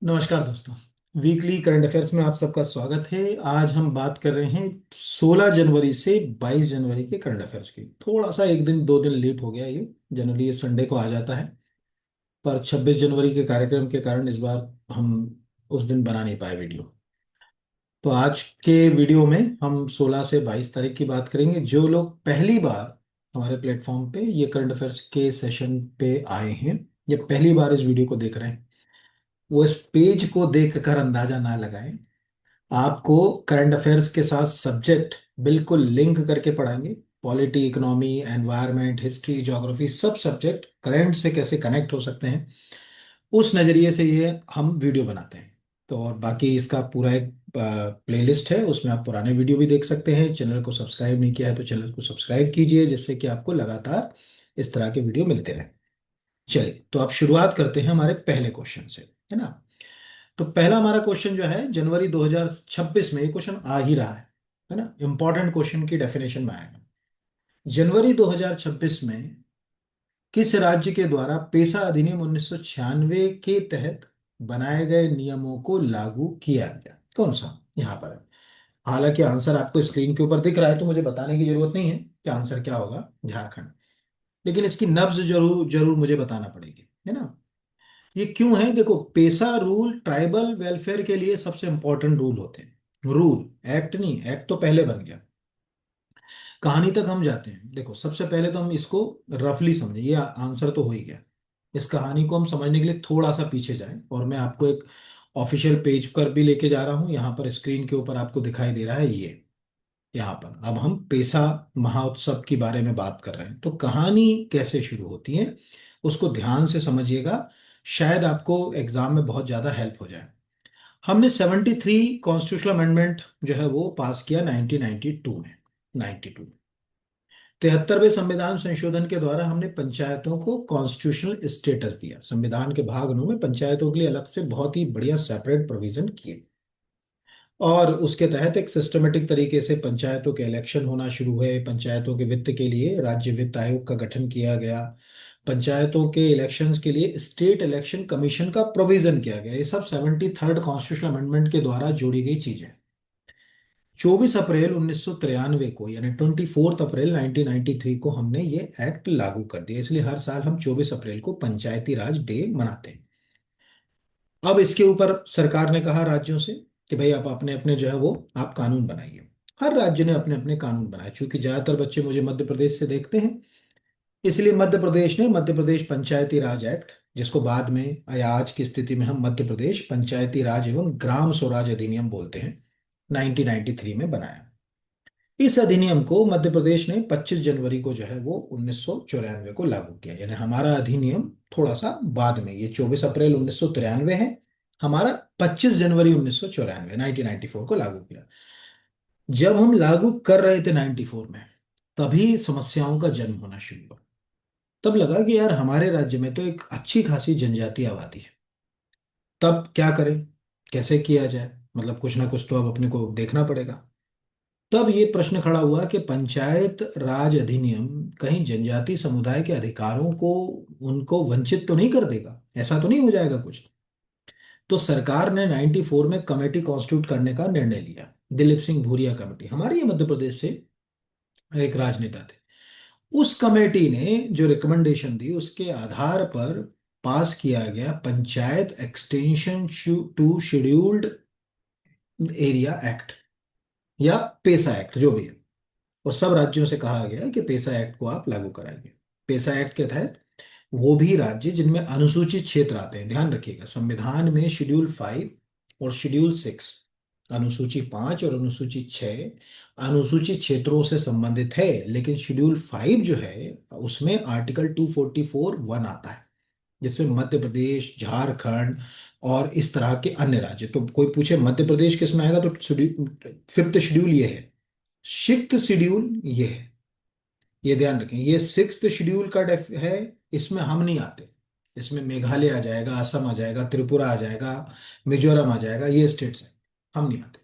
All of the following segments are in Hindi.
नमस्कार दोस्तों। वीकली करंट अफेयर्स में आप सबका स्वागत है। आज हम बात कर रहे हैं 16 जनवरी से 22 जनवरी के करंट अफेयर्स की। थोड़ा सा एक दिन दो दिन लेट हो गया ये। जनरली ये संडे को आ जाता है, पर 26 जनवरी के कार्यक्रम के कारण इस बार हम उस दिन बना नहीं पाए वीडियो। तो आज के वीडियो में हम 16 से 22 तारीख की बात करेंगे। जो लोग पहली बार हमारे प्लेटफॉर्म पे ये करंट अफेयर्स के सेशन पे आए हैं या पहली बार इस वीडियो को देख रहे हैं, वो इस पेज को देखकर अंदाजा ना लगाएं। आपको करंट अफेयर्स के साथ सब्जेक्ट बिल्कुल लिंक करके पढ़ाएंगे। Polity, economy, environment, history, geography, सब सब्जेक्ट करंट से कैसे कनेक्ट हो सकते हैं, उस नज़रिए से ये हम वीडियो बनाते हैं। तो और बाकी इसका पूरा एक प्लेलिस्ट है, उसमें आप पुराने वीडियो भी देख सकते हैं। चैनल को सब्सक्राइब नहीं किया है तो चैनल को सब्सक्राइब कीजिए, जिससे कि आपको लगातार इस तरह के वीडियो मिलते रहे। चलिए, तो आप शुरुआत करते हैं हमारे पहले क्वेश्चन से, है ना। तो पहला हमारा क्वेश्चन जो है, जनवरी 2026 में ये क्वेश्चन आ ही रहा है ना। इंपॉर्टेंट क्वेश्चन की डेफिनेशन में आएगा। जनवरी 2026 में किस राज्य के द्वारा पेशा अधिनियम 1996 के तहत बनाए गए नियमों को लागू किया गया? कौन सा यहाँ पर है? हालांकि आंसर आपको स्क्रीन के ऊपर दिख रहा है, तो मुझे बताने की जरूरत नहीं है कि आंसर क्या होगा, झारखंड। लेकिन इसकी नब्ज जरूर जरूर मुझे बताना पड़ेगी, है ना। ये क्यों है? देखो, पेशा रूल ट्राइबल वेलफेयर के लिए सबसे इंपॉर्टेंट रूल होते हैं। रूल, एक्ट नहीं। एक्ट तो पहले बन गया। कहानी तक हम जाते हैं। देखो, सबसे पहले तो हम इसको रफली समझें। ये आंसर तो हो ही गया। इस कहानी को हम समझने के लिए थोड़ा सा पीछे जाएं, और मैं आपको एक ऑफिशियल पेज पर भी लेके जा रहा हूं। यहाँ पर स्क्रीन के ऊपर आपको दिखाई दे रहा है ये। यहाँ पर अब हम पेशा महोत्सव के बारे में बात कर रहे हैं। तो कहानी कैसे शुरू होती है उसको ध्यान से समझिएगा, शायद आपको एग्जाम में बहुत ज्यादा हेल्प हो जाए। हमने 73 कॉन्स्टिट्यूशनल अमेंडमेंट जो है वो पास किया 1992 में। 92 73वें संविधान संशोधन के द्वारा हमने पंचायतों को कॉन्स्टिट्यूशनल स्टेटस दिया। संविधान के भाग 9 में पंचायतों के लिए अलग से बहुत ही बढ़िया सेपरेट प्रोविजन किए, और उसके तहत एक सिस्टमेटिक तरीके से पंचायतों के इलेक्शन होना शुरू हुए। पंचायतों के वित्त के लिए राज्य वित्त आयोग का गठन किया गया। पंचायतों के इलेक्शंस के लिए स्टेट इलेक्शन कमीशन का प्रोविजन किया गया। ये सब 73rd कॉन्स्टिट्यूशनल अमेंडमेंट के द्वारा जोड़ी गई चीजें। 24 अप्रैल 1993 को, यानी 24 अप्रैल 1993 को हमने ये एक्ट लागू कर दिया। इसलिए हर साल हम 24 अप्रैल को पंचायती राज डे मनाते हैं। अब इसके ऊपर सरकार ने कहा राज्यों से कि भाई आप अपने अपने जो है वो आप कानून बनाइए। हर राज्य ने अपने अपने कानून बनाए। चूंकि ज्यादातर बच्चे मुझे मध्य प्रदेश से देखते हैं, इसलिए मध्य प्रदेश ने मध्य प्रदेश पंचायती राज एक्ट, जिसको बाद में या आज की स्थिति में हम मध्य प्रदेश पंचायती राज एवं ग्राम स्वराज अधिनियम बोलते हैं, 1993 में बनाया। इस अधिनियम को मध्य प्रदेश ने 25 जनवरी को जो है वो 1994 को लागू किया। यानी हमारा अधिनियम थोड़ा सा बाद में, ये 24 अप्रैल 1993 है, हमारा 25 जनवरी 1994 1994 को लागू किया। जब हम लागू कर रहे थे 94 में, तभी समस्याओं का जन्म होना शुरू हुआ। तब लगा कि यार हमारे राज्य में तो एक अच्छी खासी जनजातीय आबादी है। तब क्या करें, कैसे किया जाए? मतलब कुछ ना कुछ तो अब अपने को देखना पड़ेगा। तब ये प्रश्न खड़ा हुआ कि पंचायत राज अधिनियम कहीं जनजाति समुदाय के अधिकारों को, उनको वंचित तो नहीं कर देगा? ऐसा तो नहीं हो जाएगा कुछ? तो सरकार ने 94 में कमेटी कॉन्स्टिट्यूट करने का निर्णय लिया। दिलीप सिंह भूरिया कमेटी, हमारे ये मध्य प्रदेश से एक राजनेता थे। उस कमेटी ने जो रिकमेंडेशन दी, उसके आधार पर पास किया गया panchayat extension to scheduled area act, या पेसा एक्ट, जो भी है। और सब राज्यों से कहा गया कि पेसा एक्ट को आप लागू कराइए। पेसा एक्ट के तहत वो भी राज्य जिनमें अनुसूचित क्षेत्र आते हैं, ध्यान रखिएगा, संविधान में शेड्यूल 5 और शेड्यूल 6, अनुसूची 5 और अनुसूची 6 अनुसूचित क्षेत्रों से संबंधित है। लेकिन शेड्यूल 5 जो है उसमें आर्टिकल 244(1) आता है, जिसमें मध्य प्रदेश, झारखंड और इस तरह के अन्य राज्य। तो कोई पूछे मध्य प्रदेश किस में आएगा, तो फिफ्थ शेड्यूल ये है। सिक्स्थ शेड्यूल ये है, ये ध्यान रखें। ये सिक्स्थ शेड्यूल का डेफ है, इसमें हम नहीं आते। इसमें मेघालय आ जाएगा, असम आ जाएगा, त्रिपुरा आ जाएगा, मिजोरम आ जाएगा, ये स्टेट्स हैं, हम नहीं आते।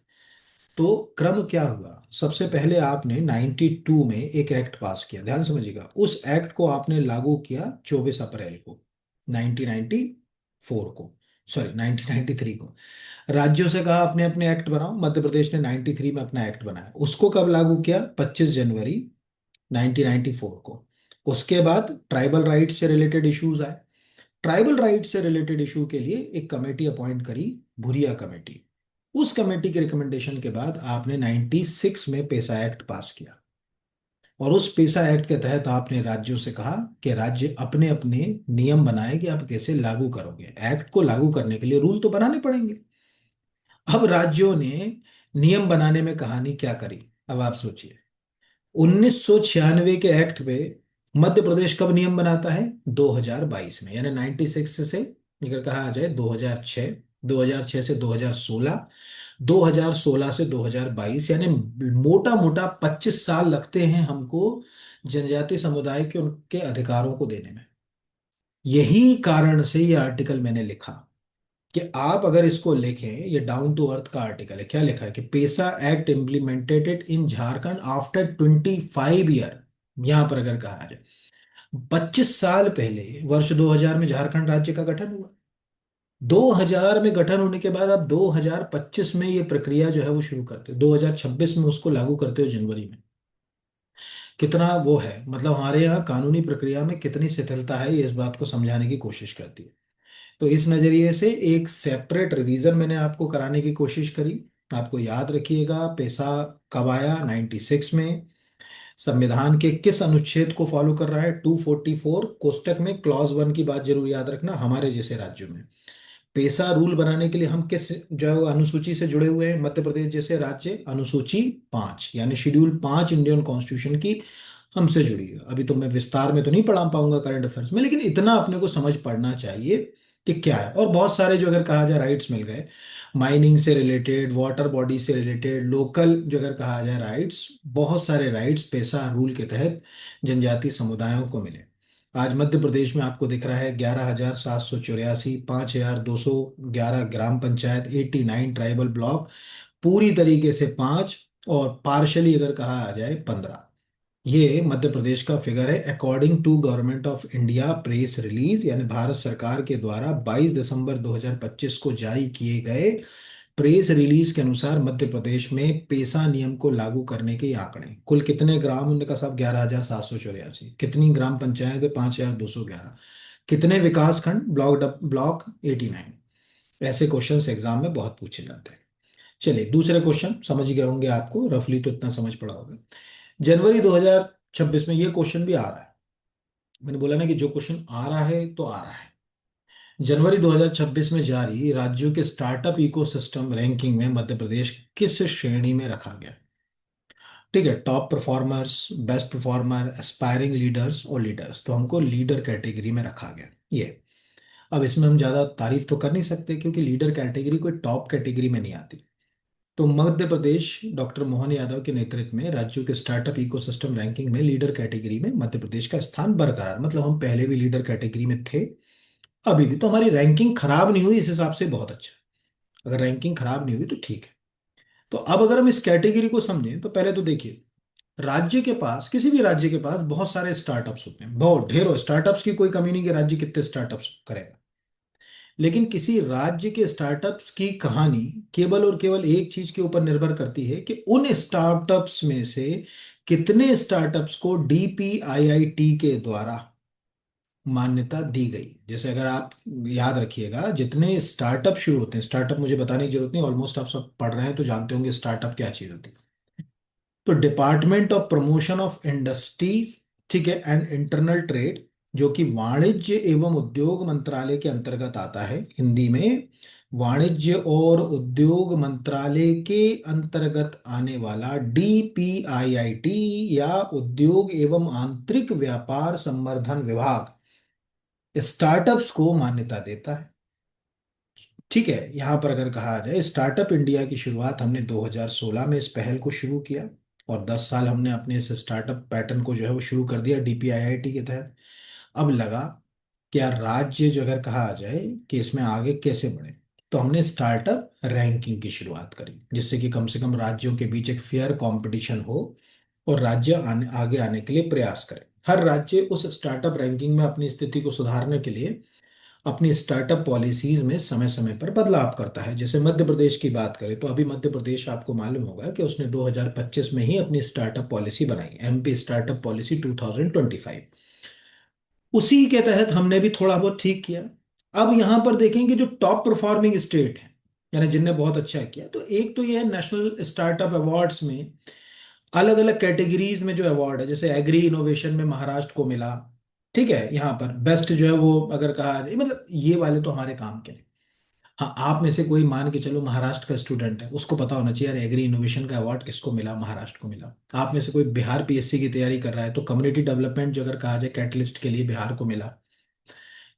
तो क्रम क्या हुआ? सबसे पहले आपने 92 में एक एक्ट पास किया, ध्यान समझिएगा। उस एक्ट को आपने लागू किया 24 अप्रैल को 1994 को। सॉरी 1993 को राज्यों से कहा अपने अपने एक्ट बनाओ। मध्य प्रदेश ने 93 में अपना एक्ट बनाया। उसको कब लागू किया? 25 जनवरी 1994 को। उसके बाद ट्राइबल राइट से रिलेटेड इश्यूज आए। ट्राइबल राइट से रिलेटेड इशू के लिए एक कमेटी अपॉइंट करी, भुरिया कमेटी। उस कमेटी के रिकमेंडेशन के बाद आपने 96 में पेसा एक्ट पास किया। और उस पेसा एक्ट के तहत आपने राज्यों से कहा कि राज्य अपने अपने नियम बनाए कि आप कैसे लागू करोगे। एक्ट को लागू करने के लिए रूल तो बनाने पड़ेंगे। अब राज्यों ने नियम बनाने में कहानी क्या करी, अब आप सोचिए। 1996 के एक्ट पे मध्य प्रदेश कब नियम बनाता है? 2022 में, यानी 96 से अगर कहा आ जाए 2006, 2006 से 2016, 2016 से 2022, यानी मोटा मोटा 25 साल लगते हैं हमको जनजाति समुदाय के उनके अधिकारों को देने में। यही कारण से ये आर्टिकल मैंने लिखा कि आप अगर इसको लिखें, ये डाउन टू अर्थ का आर्टिकल है। क्या लिखा है कि PESA act implemented in Jharkhand after 25 year. यहां पर अगर कहा जाए 25 साल पहले वर्ष 2000 में झारखंड राज्य का गठन हुआ। 2000 में गठन होने के बाद अब 2025 में ये प्रक्रिया जो है वो शुरू करते, 2026 में उसको लागू करते हो जनवरी में। कितना वो है, मतलब हमारे यहाँ कानूनी प्रक्रिया में कितनी शिथिलता है, ये इस बात को समझाने की कोशिश करती है। तो इस नजरिए से एक सेपरेट रिवीजन मैंने आपको कराने की कोशिश करी। आपको याद रखिएगा पेशा कब आया? 96 में। संविधान के किस अनुच्छेद को फॉलो कर रहा है? 244 कोष्टक में क्लॉज 1 की बात जरूर याद रखना। हमारे जैसे राज्यों में पेशा रूल बनाने के लिए हम किस जो है वो अनुसूची से जुड़े हुए हैं? मध्य प्रदेश जैसे राज्य अनुसूची 5 यानी शेड्यूल 5 इंडियन कॉन्स्टिट्यूशन की हमसे जुड़ी है। अभी तो मैं विस्तार में तो नहीं पढ़ा पाऊंगा करंट अफेयर्स में, लेकिन इतना अपने को समझ पड़ना चाहिए कि क्या है। और बहुत सारे जो अगर कहा जाए राइट्स मिल गए, माइनिंग से रिलेटेड, वाटर बॉडी से रिलेटेड, लोकल जो अगर कहा जाए राइट्स, बहुत सारे राइट्स पेशा रूल के तहत जनजातीय समुदायों को मिले। आज मध्य प्रदेश में आपको दिख रहा है 11,784, 5,211 ग्राम पंचायत, 89 ट्राइबल ब्लॉक, पूरी तरीके से 5, और पार्शली अगर कहा आ जाए 15। ये मध्य प्रदेश का फिगर है according to government of India press release, यानी भारत सरकार के द्वारा 22 दिसंबर 2025 को जारी किए गए प्रेस रिलीज के अनुसार मध्य प्रदेश में पेसा नियम को लागू करने के ये आंकड़े। कुल कितने ग्राम? उन्होंने कहा साहब 11,784। कितनी ग्राम पंचायत है? 5,211। कितने विकास खंड? ब्लॉक 89। ऐसे क्वेश्चंस एग्जाम में बहुत पूछे जाते हैं। चलिए दूसरे क्वेश्चन समझ गए होंगे, आपको रफली तो इतना समझ पड़ा होगा। जनवरी 2026 में ये क्वेश्चन भी आ रहा है। मैंने बोला ना कि जो क्वेश्चन आ रहा है तो आ रहा है। जनवरी 2026 में जारी राज्यों के स्टार्टअप इकोसिस्टम रैंकिंग में मध्य प्रदेश किस श्रेणी में रखा गया? ठीक है, top performers, best performer, aspiring leaders और लीडर्स। तो हमको लीडर कैटेगरी में रखा गया ये। अब इसमें हम ज्यादा तारीफ तो कर नहीं सकते क्योंकि लीडर कैटेगरी कोई टॉप कैटेगरी में नहीं आती। तो मध्य प्रदेश डॉक्टर मोहन यादव के नेतृत्व में राज्यों के स्टार्टअप इकोसिस्टम रैंकिंग में लीडर कैटेगरी में मध्य प्रदेश का स्थान बरकरार। मतलब हम पहले भी लीडर कैटेगरी में थे, अभी भी। तो हमारी रैंकिंग खराब नहीं हुई, इस हिसाब से बहुत अच्छा। अगर रैंकिंग खराब नहीं हुई तो ठीक है। तो अब अगर हम इस कैटेगरी को समझें तो पहले तो देखिए, राज्य के पास, किसी भी राज्य के पास बहुत सारे स्टार्टअप्स होते हैं, बहुत ढेरों स्टार्टअप्स की कोई कमी नहीं कि राज्य कितने स्टार्टअप्स करेगा। लेकिन किसी राज्य के स्टार्टअप्स की कहानी केवल और केवल एक चीज के ऊपर निर्भर करती है कि उन स्टार्टअप्स में से कितने स्टार्टअप्स को डीपीआईआईटी के द्वारा मान्यता दी गई। जैसे अगर आप याद रखिएगा, जितने स्टार्टअप शुरू होते हैं, स्टार्टअप मुझे बताने की जरूरत नहीं, ऑलमोस्ट आप सब पढ़ रहे हैं तो जानते होंगे स्टार्टअप क्या चीज होती है। तो department of promotion of industries, ठीक है, एंड इंटरनल ट्रेड, जो कि वाणिज्य एवं उद्योग मंत्रालय के अंतर्गत आता है, हिंदी में वाणिज्य और उद्योग मंत्रालय के अंतर्गत आने वाला डीपीआईआईटी या उद्योग एवं आंतरिक व्यापार संवर्धन विभाग स्टार्टअप्स को मान्यता देता है। ठीक है, यहां पर अगर कहा जाए स्टार्टअप इंडिया की शुरुआत हमने 2016 में इस पहल को शुरू किया, और 10 साल हमने अपने इस स्टार्टअप पैटर्न को जो है वो शुरू कर दिया डीपीआईआईटी के तहत। अब लगा क्या राज्य जो अगर कहा जाए कि इसमें आगे कैसे बढ़े, तो हमने स्टार्टअप रैंकिंग की शुरुआत करी, जिससे कि कम से कम राज्यों के बीच एक फेयर कंपटीशन हो और राज्य आगे आने के लिए प्रयास करें। हर राज्य उस स्टार्टअप रैंकिंग में अपनी स्थिति को सुधारने के लिए अपनी स्टार्टअप पॉलिसीज में समय समय पर बदलाव करता है। जैसे मध्य प्रदेश की बात करें तो अभी मध्य प्रदेश, आपको मालूम होगा कि उसने 2025 में ही अपनी स्टार्टअप पॉलिसी बनाई, एमपी स्टार्टअप पॉलिसी 2025। उसी के तहत हमने भी थोड़ा बहुत ठीक किया। अब यहां पर देखेंगे जो टॉप परफॉर्मिंग स्टेट है, यानी जिनने बहुत अच्छा किया, तो एक तो ये है नेशनल स्टार्टअप अवार्ड्स में अलग अलग कैटेगरीज में जो अवार्ड है, जैसे एग्री इनोवेशन में महाराष्ट्र को मिला। ठीक है, यहाँ पर बेस्ट जो है वो अगर कहा जाए, मतलब ये वाले तो हमारे काम के हैं। हाँ, आप में से कोई मान के चलो महाराष्ट्र का स्टूडेंट है, उसको पता होना चाहिए यार एग्री इनोवेशन का अवार्ड किसको मिला, महाराष्ट्र को मिला। आप में से कोई बिहार पीएससी की तैयारी कर रहा है तो कम्युनिटी डेवलपमेंट जो अगर कहा जाए कैटलिस्ट के लिए बिहार को मिला।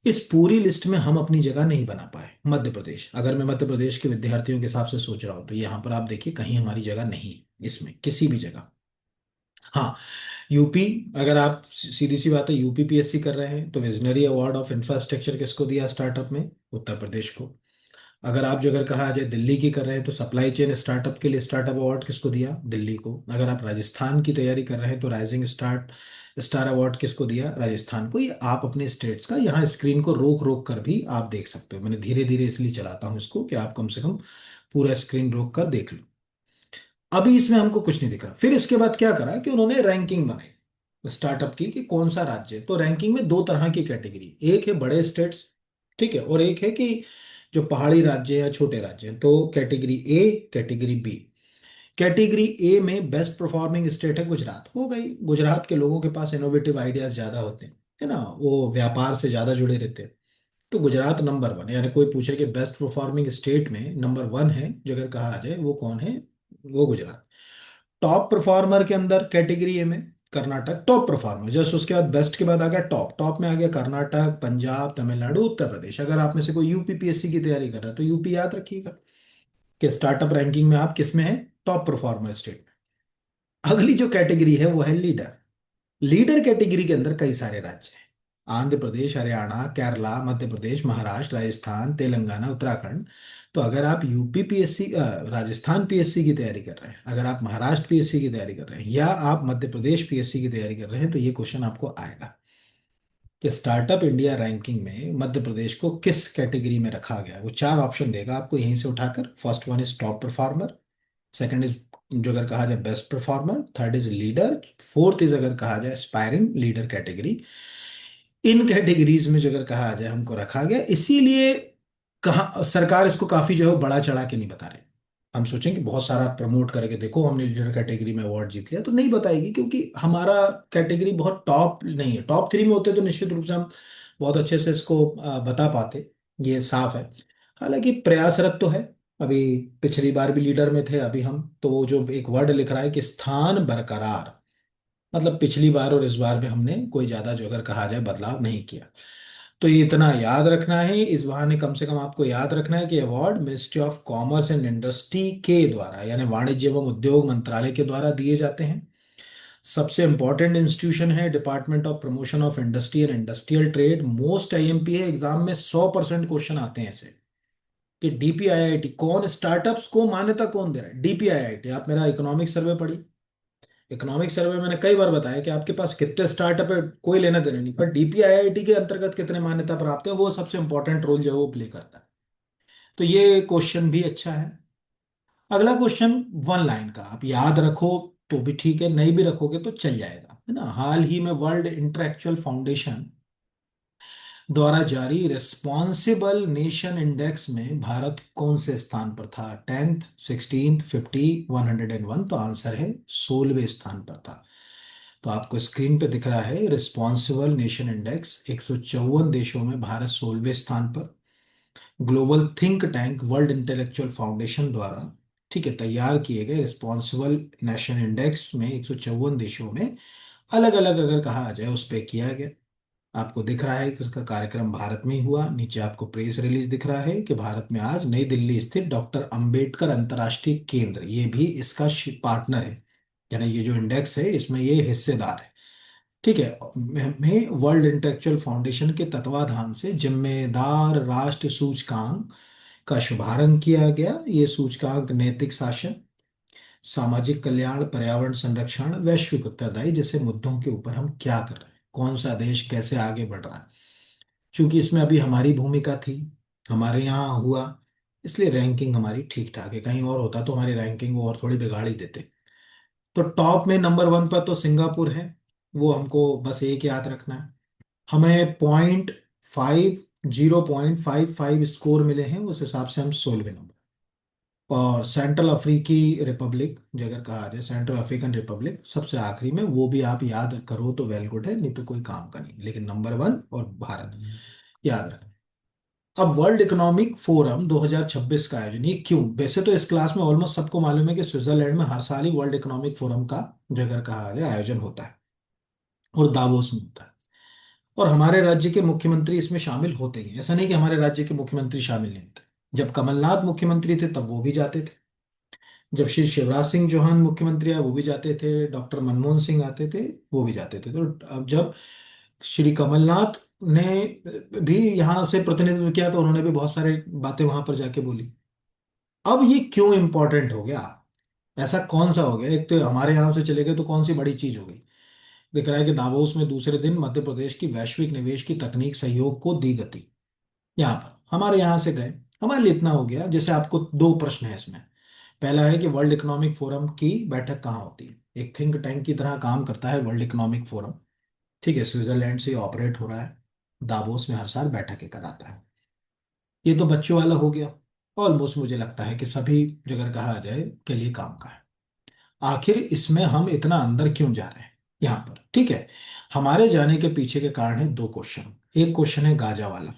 इस पूरी लिस्ट में हम अपनी जगह नहीं बना पाए। मध्य प्रदेश, अगर मैं मध्य प्रदेश के विद्यार्थियों के हिसाब से सोच रहा हूँ तो यहाँ पर आप देखिए कहीं हमारी जगह नहीं, इसमें किसी भी जगह। हाँ, यूपी, अगर आप सीधी सी बात है यूपी पीएससी कर रहे हैं तो विजनरी अवार्ड ऑफ इंफ्रास्ट्रक्चर किसको दिया स्टार्टअप में, उत्तर प्रदेश को। अगर आप जो अगर कहा जाए दिल्ली की कर रहे हैं तो सप्लाई चेन स्टार्टअप के लिए स्टार्टअप अवार्ड किसको दिया, दिल्ली को। अगर आप राजस्थान की तैयारी कर रहे हैं तो राइजिंग स्टार अवार्ड किसको दिया, राजस्थान को। ये आप अपने स्टेट्स का यहाँ स्क्रीन को रोक रोक कर भी आप देख सकते हो। मैंने धीरे धीरे इसलिए चलाता हूँ इसको कि आप कम से कम पूरा स्क्रीन रोक कर देख लो। अभी इसमें हमको कुछ नहीं दिख रहा। फिर इसके बाद क्या करा कि उन्होंने रैंकिंग बनाई स्टार्टअप की कि कौन सा राज्य है। तो रैंकिंग में दो तरह की कैटेगरी, एक है बड़े स्टेट्स, ठीक है, और एक है कि जो पहाड़ी राज्य या छोटे राज्य हैं। तो category A, category B. Category A में बेस्ट परफॉर्मिंग स्टेट है गुजरात। हो गई, गुजरात के लोगों के पास इनोवेटिव आइडियाज ज्यादा होते हैं, है ना, वो व्यापार से ज्यादा जुड़े रहते हैं। तो गुजरात नंबर वन, यानी कोई पूछे कि बेस्ट परफॉर्मिंग स्टेट में नंबर वन है जो अगर कहा जाए वो कौन है, वो गुजरात। टॉप परफॉर्मर के अंदर कैटेगरी ए में कर्नाटक टॉप परफॉर्मर, जस्ट उसके बाद बेस्ट के बाद आ गया टॉप, टॉप में आ गया कर्नाटक, पंजाब, तमिलनाडु, उत्तर प्रदेश। अगर आप में से कोई यूपी पीएससी की तैयारी कर रहा है तो यूपी याद रखिएगा कि स्टार्टअप रैंकिंग में आप किस में है, टॉप परफॉर्मर स्टेट। अगली जो कैटेगरी है वो है लीडर। लीडर कैटेगरी के अंदर कई सारे राज्य हैं, आंध्र प्रदेश, हरियाणा, केरला, मध्य प्रदेश, महाराष्ट्र, राजस्थान, तेलंगाना, उत्तराखंड। तो अगर आप यूपी पीएससी, राजस्थान पीएससी की तैयारी कर रहे हैं, अगर आप महाराष्ट्र पीएससी की तैयारी कर रहे हैं, या आप मध्य प्रदेश पीएससी की तैयारी कर रहे हैं, तो ये क्वेश्चन आपको आएगा कि स्टार्टअप इंडिया रैंकिंग में मध्य प्रदेश को किस कैटेगरी में रखा गया है। वो चार ऑप्शन देगा आपको यहीं से उठाकर। First one is top performer, second is जो अगर कहा जाए best performer, third is leader, fourth is अगर कहा जाए एस्पायरिंग लीडर कैटेगरी। इन कैटेगरीज में जो अगर कहा जाए हमको रखा गया, इसीलिए कहा सरकार इसको काफी जो है वो बड़ा चढ़ा के नहीं बता रहे। हम सोचें कि बहुत सारा प्रमोट करके देखो हमने लीडर कैटेगरी में अवार्ड जीत लिया, तो नहीं बताएगी, क्योंकि हमारा कैटेगरी बहुत टॉप नहीं है। टॉप थ्री में होते तो निश्चित रूप से हम बहुत अच्छे से इसको बता पाते, ये साफ है। हालांकि प्रयासरत तो है। अभी पिछली बार भी लीडर में थे, अभी हम तो वो जो एक वर्ड लिख रहा है कि स्थान बरकरार, मतलब पिछली बार और इस बार में हमने कोई ज्यादा जो अगर कहा जाए बदलाव नहीं किया। तो ये इतना याद रखना है, इस बहाने कम से कम आपको याद रखना है कि award ministry of commerce and industry के द्वारा, यानी वाणिज्य एवं उद्योग मंत्रालय के द्वारा दिए जाते हैं। सबसे इंपॉर्टेंट इंस्टीट्यूशन है department of promotion of industry and industrial trade. Most IMP है, एग्जाम में 100% क्वेश्चन आते हैं ऐसे कि डीपीआईआईटी कौन, स्टार्टअप्स को मान्यता कौन दे रहा है, डीपीआईआईटी। आप मेरा इकोनॉमिक सर्वे पढ़िए, इकोनॉमिक सर्वे मैंने कई बार बताया कि आपके पास कितने स्टार्टअप है कोई लेना देना नहीं, पर डीपीआईआईटी के अंतर्गत कितने मान्यता प्राप्त है वो सबसे इंपॉर्टेंट रोल जो है वो प्ले करता है। तो ये क्वेश्चन भी अच्छा है। अगला क्वेश्चन वन लाइन का, आप याद रखो तो भी ठीक है, नहीं भी रखोगे तो चल जाएगा, है ना। हाल ही में वर्ल्ड इंटेलेक्चुअल फाउंडेशन द्वारा जारी रिस्पॉन्सिबल नेशन इंडेक्स में भारत कौन से स्थान पर था, 10th, 16th, 50, 101। तो आंसर है 16वें स्थान पर था। तो आपको स्क्रीन पे दिख रहा है रिस्पॉन्सिबल नेशन इंडेक्स, 154 देशों में भारत 16वें स्थान पर। Global think tank world intellectual foundation द्वारा, ठीक है, तैयार किए गए रिस्पॉन्सिबल नेशन इंडेक्स में 154 देशों में अलग अलग अगर कहा जाए उस पे किया गया। आपको दिख रहा है कि इसका कार्यक्रम भारत में ही हुआ। नीचे आपको प्रेस रिलीज दिख रहा है कि भारत में आज नई दिल्ली स्थित डॉक्टर अंबेडकर अंतर्राष्ट्रीय केंद्र, ये भी इसका पार्टनर है, यानी ये जो इंडेक्स है इसमें ये हिस्सेदार है। ठीक है, में वर्ल्ड इंटेलेक्चुअल फाउंडेशन के तत्वाधान से जिम्मेदार राष्ट्र सूचकांक का शुभारंभ किया गया। ये सूचकांक नैतिक शासन, सामाजिक कल्याण, पर्यावरण संरक्षण, वैश्विक उत्तरदायी जैसे मुद्दों के ऊपर हम क्या कर रहे हैं, कौन सा देश कैसे आगे बढ़ रहा है, चूंकि इसमें अभी हमारी भूमिका थी, हमारे यहाँ हुआ, इसलिए रैंकिंग हमारी ठीक ठाक है। कहीं और होता तो हमारी रैंकिंग वो और थोड़ी बिगाड़ ही देते। तो टॉप में नंबर वन पर तो सिंगापुर है, वो हमको बस एक याद रखना है। हमें 0.55 स्कोर मिले हैं, उस हिसाब से हम 16वें। और सेंट्रल अफ्रीकी रिपब्लिक, जो अगर कहा जाए सेंट्रल अफ्रीकन रिपब्लिक सबसे आखिरी में, वो भी आप याद करो तो वेल गुड है, नहीं तो कोई काम का नहीं, लेकिन नंबर वन और भारत याद रखें। अब वर्ल्ड इकोनॉमिक फोरम 2026 का आयोजन, ये क्यों? वैसे तो इस क्लास में ऑलमोस्ट सबको मालूम है कि स्विट्जरलैंड में हर साल ही वर्ल्ड इकोनॉमिक फोरम का, जो अगर कहा जाए, आयोजन होता है और दावोस में होता है। और हमारे राज्य के मुख्यमंत्री इसमें शामिल होते ही हैं। ऐसा नहीं कि हमारे राज्य के मुख्यमंत्री शामिल नहीं होते। जब कमलनाथ मुख्यमंत्री थे तब वो भी जाते थे, जब श्री शिवराज सिंह चौहान मुख्यमंत्री आए वो भी जाते थे, डॉक्टर मनमोहन सिंह आते थे वो भी जाते थे। तो अब जब श्री कमलनाथ ने भी यहाँ से प्रतिनिधित्व किया तो उन्होंने भी बहुत सारे बातें वहां पर जाके बोली। अब ये क्यों इंपॉर्टेंट हो गया? ऐसा कौन सा हो गया? एक तो हमारे यहाँ से चले गए तो कौन सी बड़ी चीज हो गई? दिख रहा है कि दावोस में दूसरे दिन मध्य प्रदेश की वैश्विक निवेश की तकनीक सहयोग को दी गति। यहाँ पर हमारे यहाँ से गए, हमारे लिए इतना हो गया। जैसे आपको दो प्रश्न है इसमें। पहला है कि वर्ल्ड इकोनॉमिक फोरम की बैठक कहाँ होती है? एक थिंक टैंक की तरह काम करता है वर्ल्ड इकोनॉमिक फोरम। ठीक है, स्विट्जरलैंड से ऑपरेट हो रहा है, दावोस में हर साल बैठकें कराता है। ये तो बच्चों वाला हो गया। ऑलमोस्ट मुझे लगता है कि सभी, अगर कहा जाए, के लिए काम का है। आखिर इसमें हम इतना अंदर क्यों जा रहे हैं यहाँ पर? ठीक है, हमारे जाने के पीछे के कारण है दो क्वेश्चन। एक क्वेश्चन है गाजा वाला।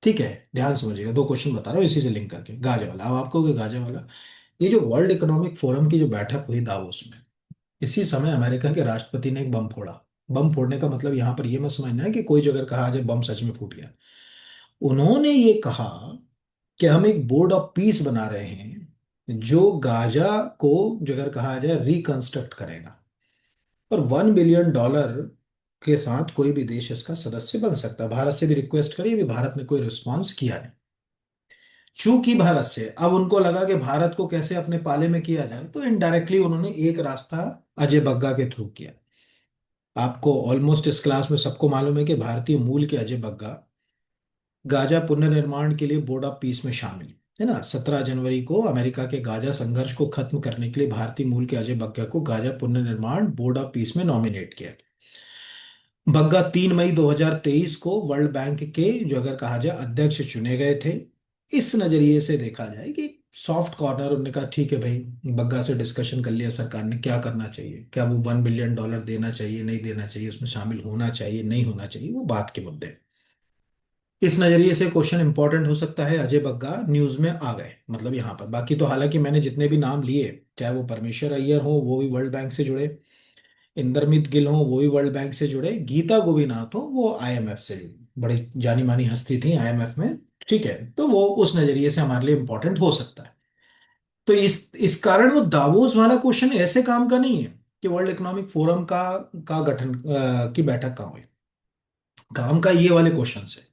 ठीक है, ध्यान समझिएगा, दो क्वेश्चन बता रहा हूँ इसी से लिंक करके। गाजा वाला, अब आपको कि गाजा वाला, ये जो वर्ल्ड इकोनॉमिक फोरम की जो बैठक हुई दावोस में, इसी समय अमेरिका के राष्ट्रपति ने एक बम फोड़ा। बम फोड़ने का मतलब यहाँ पर ये मत समझना है कि कोई जगह कहा जाए बम सच में फूट गया। उन्होंने ये कहा कि हम एक बोर्ड ऑफ पीस बना रहे हैं जो गाजा को, जो अगर कहा जाए, रिकंस्ट्रक्ट करेगा। और $1 बिलियन के साथ कोई भी देश इसका सदस्य बन सकता है। भारत से भी रिक्वेस्ट करी, अभी भारत ने कोई रिस्पॉन्स किया नहीं। चूंकि भारत से अब उनको लगा कि भारत को कैसे अपने पाले में किया जाए, तो इनडायरेक्टली उन्होंने एक रास्ता अजय बग्गा के थ्रू किया। आपको ऑलमोस्ट इस क्लास में सबको मालूम है कि भारतीय मूल के अजय बग्गा गाजा पुनर्निर्माण के लिए बोर्ड ऑफ पीस में शामिल है ना। 17 जनवरी को अमेरिका के गाजा संघर्ष को खत्म करने के लिए भारतीय मूल के अजय बग्गा को गाजा पुनर्निर्माण बोर्ड ऑफ पीस में नॉमिनेट किया गया। बग्गा 3 मई 2023 को वर्ल्ड बैंक के, जो अगर कहा जाए, अध्यक्ष चुने गए थे। इस नजरिए से देखा जाए कि सॉफ्ट कॉर्नर, उन्होंने कहा ठीक है भाई, बग्गा से डिस्कशन कर लिया सरकार ने, क्या करना चाहिए, क्या वो $1 बिलियन देना चाहिए, नहीं देना चाहिए, उसमें शामिल होना चाहिए, नहीं होना चाहिए, वो बात के मुद्दे हैं। इस नजरिए से क्वेश्चन इंपॉर्टेंट हो सकता है। अजय बग्गा न्यूज में आ गए मतलब यहाँ पर। बाकी तो हालांकि मैंने जितने भी नाम लिए, चाहे वो परमेश्वर अय्यर हो वो भी वर्ल्ड बैंक से जुड़े, इंदरमित गिल हो वो भी वर्ल्ड बैंक से जुड़े, गीता गोपीनाथ हो वो आईएमएफ से जुड़ी, बड़ी जानी मानी हस्ती थी आईएमएफ में। ठीक है, तो वो उस नजरिए से हमारे लिए इंपॉर्टेंट हो सकता है। तो इस कारण वो दावोस वाला क्वेश्चन ऐसे काम का नहीं है कि वर्ल्ड इकोनॉमिक फोरम का गठन की बैठक कहाँ हुई। काम का ये वाले क्वेश्चन से।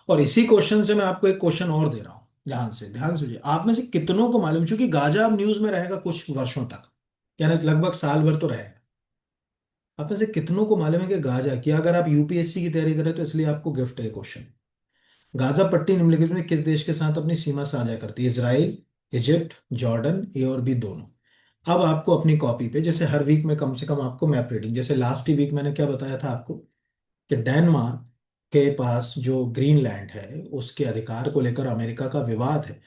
और इसी क्वेश्चन से मैं आपको एक क्वेश्चन और दे रहा हूं, ध्यान सुनिए। आप में से कितनों को मालूम, चूंकि गाजा अब न्यूज में रहेगा कुछ वर्षों तक, यानी लगभग साल भर तो रहेगा। आप में से कितनों को मालूम है कि गाजा की, अगर आप यूपीएससी की तैयारी कर रहे हैं तो इसलिए आपको गिफ्ट है क्वेश्चन। गाजा पट्टी निम्नलिखित में किस देश के साथ अपनी सीमा साझा करती है? इजराइल, इजिप्ट, जॉर्डन, ए और बी दोनों। अब आपको अपनी कॉपी पे, जैसे हर वीक में कम से कम आपको मैप रीडिंग, जैसे लास्ट ही वीक मैंने क्या बताया था आपको कि डेनमार्क के पास जो ग्रीनलैंड है उसके अधिकार को लेकर अमेरिका का विवाद है।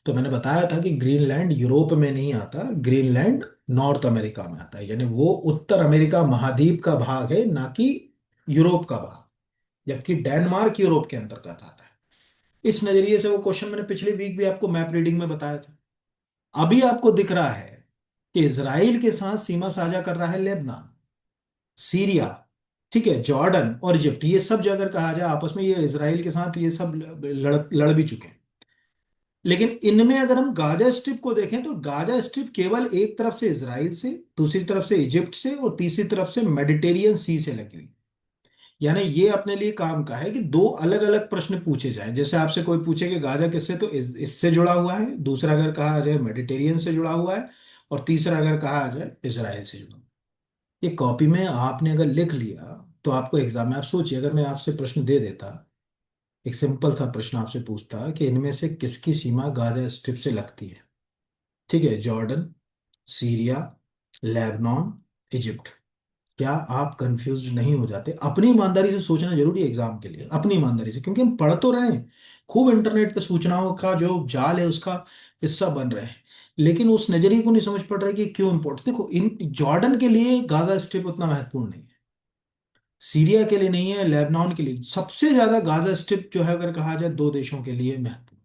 तो मैंने बताया था कि ग्रीनलैंड यूरोप में नहीं आता, ग्रीनलैंड नॉर्थ अमेरिका में आता है, यानी वो उत्तर अमेरिका महाद्वीप का भाग है, ना कि यूरोप का भाग। जबकि डेनमार्क यूरोप के अंतर्गत आता है। इस नजरिए से वो क्वेश्चन मैंने पिछले वीक भी आपको मैप रीडिंग में बताया था। अभी आपको दिख रहा है कि इसराइल के साथ सीमा साझा कर रहा है लेबनान, सीरिया, ठीक है, जॉर्डन और इजिप्ट। ये सब जो अगर कहा जाए आपस में, ये इसराइल के साथ ये सब लड़ भी चुके हैं। लेकिन इनमें अगर हम गाजा स्ट्रिप को देखें तो गाजा स्ट्रिप केवल एक तरफ से इसराइल से, दूसरी तरफ से इजिप्ट से और तीसरी तरफ से मेडिटेरियन सी से लगी हुई। यानी ये अपने लिए काम का है कि दो अलग अलग प्रश्न पूछे जाएं। जैसे आपसे कोई पूछे कि गाजा किससे, तो इससे जुड़ा हुआ है, दूसरा अगर कहा जाए मेडिटेरियन से जुड़ा हुआ है, और तीसरा अगर कहा जाए इसराइल से जुड़ा हुआ है। ये कॉपी में आपने अगर लिख लिया तो आपको एग्जाम में, आप सोचिए अगर मैं आपसे प्रश्न दे देता एक सिंपल सा प्रश्न आपसे पूछता कि इनमें से किसकी सीमा गाजा स्ट्रिप से लगती है? ठीक है, जॉर्डन, सीरिया, लेबनान, इजिप्ट। क्या आप कंफ्यूज नहीं हो जाते? अपनी ईमानदारी से सोचना जरूरी है एग्जाम के लिए, अपनी ईमानदारी से, क्योंकि हम पढ़ तो रहे हैं खूब, इंटरनेट पे सूचनाओं का जो जाल है उसका हिस्सा बन रहे हैं, लेकिन उस नजरिए को नहीं समझ पड़ रहा है कि क्यों इम्पोर्टेंट। देखो, इन जॉर्डन के लिए गाजा स्ट्रिप उतना महत्वपूर्ण नहीं है, सीरिया के लिए नहीं है, लेबनान के लिए सबसे ज्यादा गाजा स्ट्रिप जो है, अगर कहा जाए, दो देशों के लिए महत्वपूर्ण,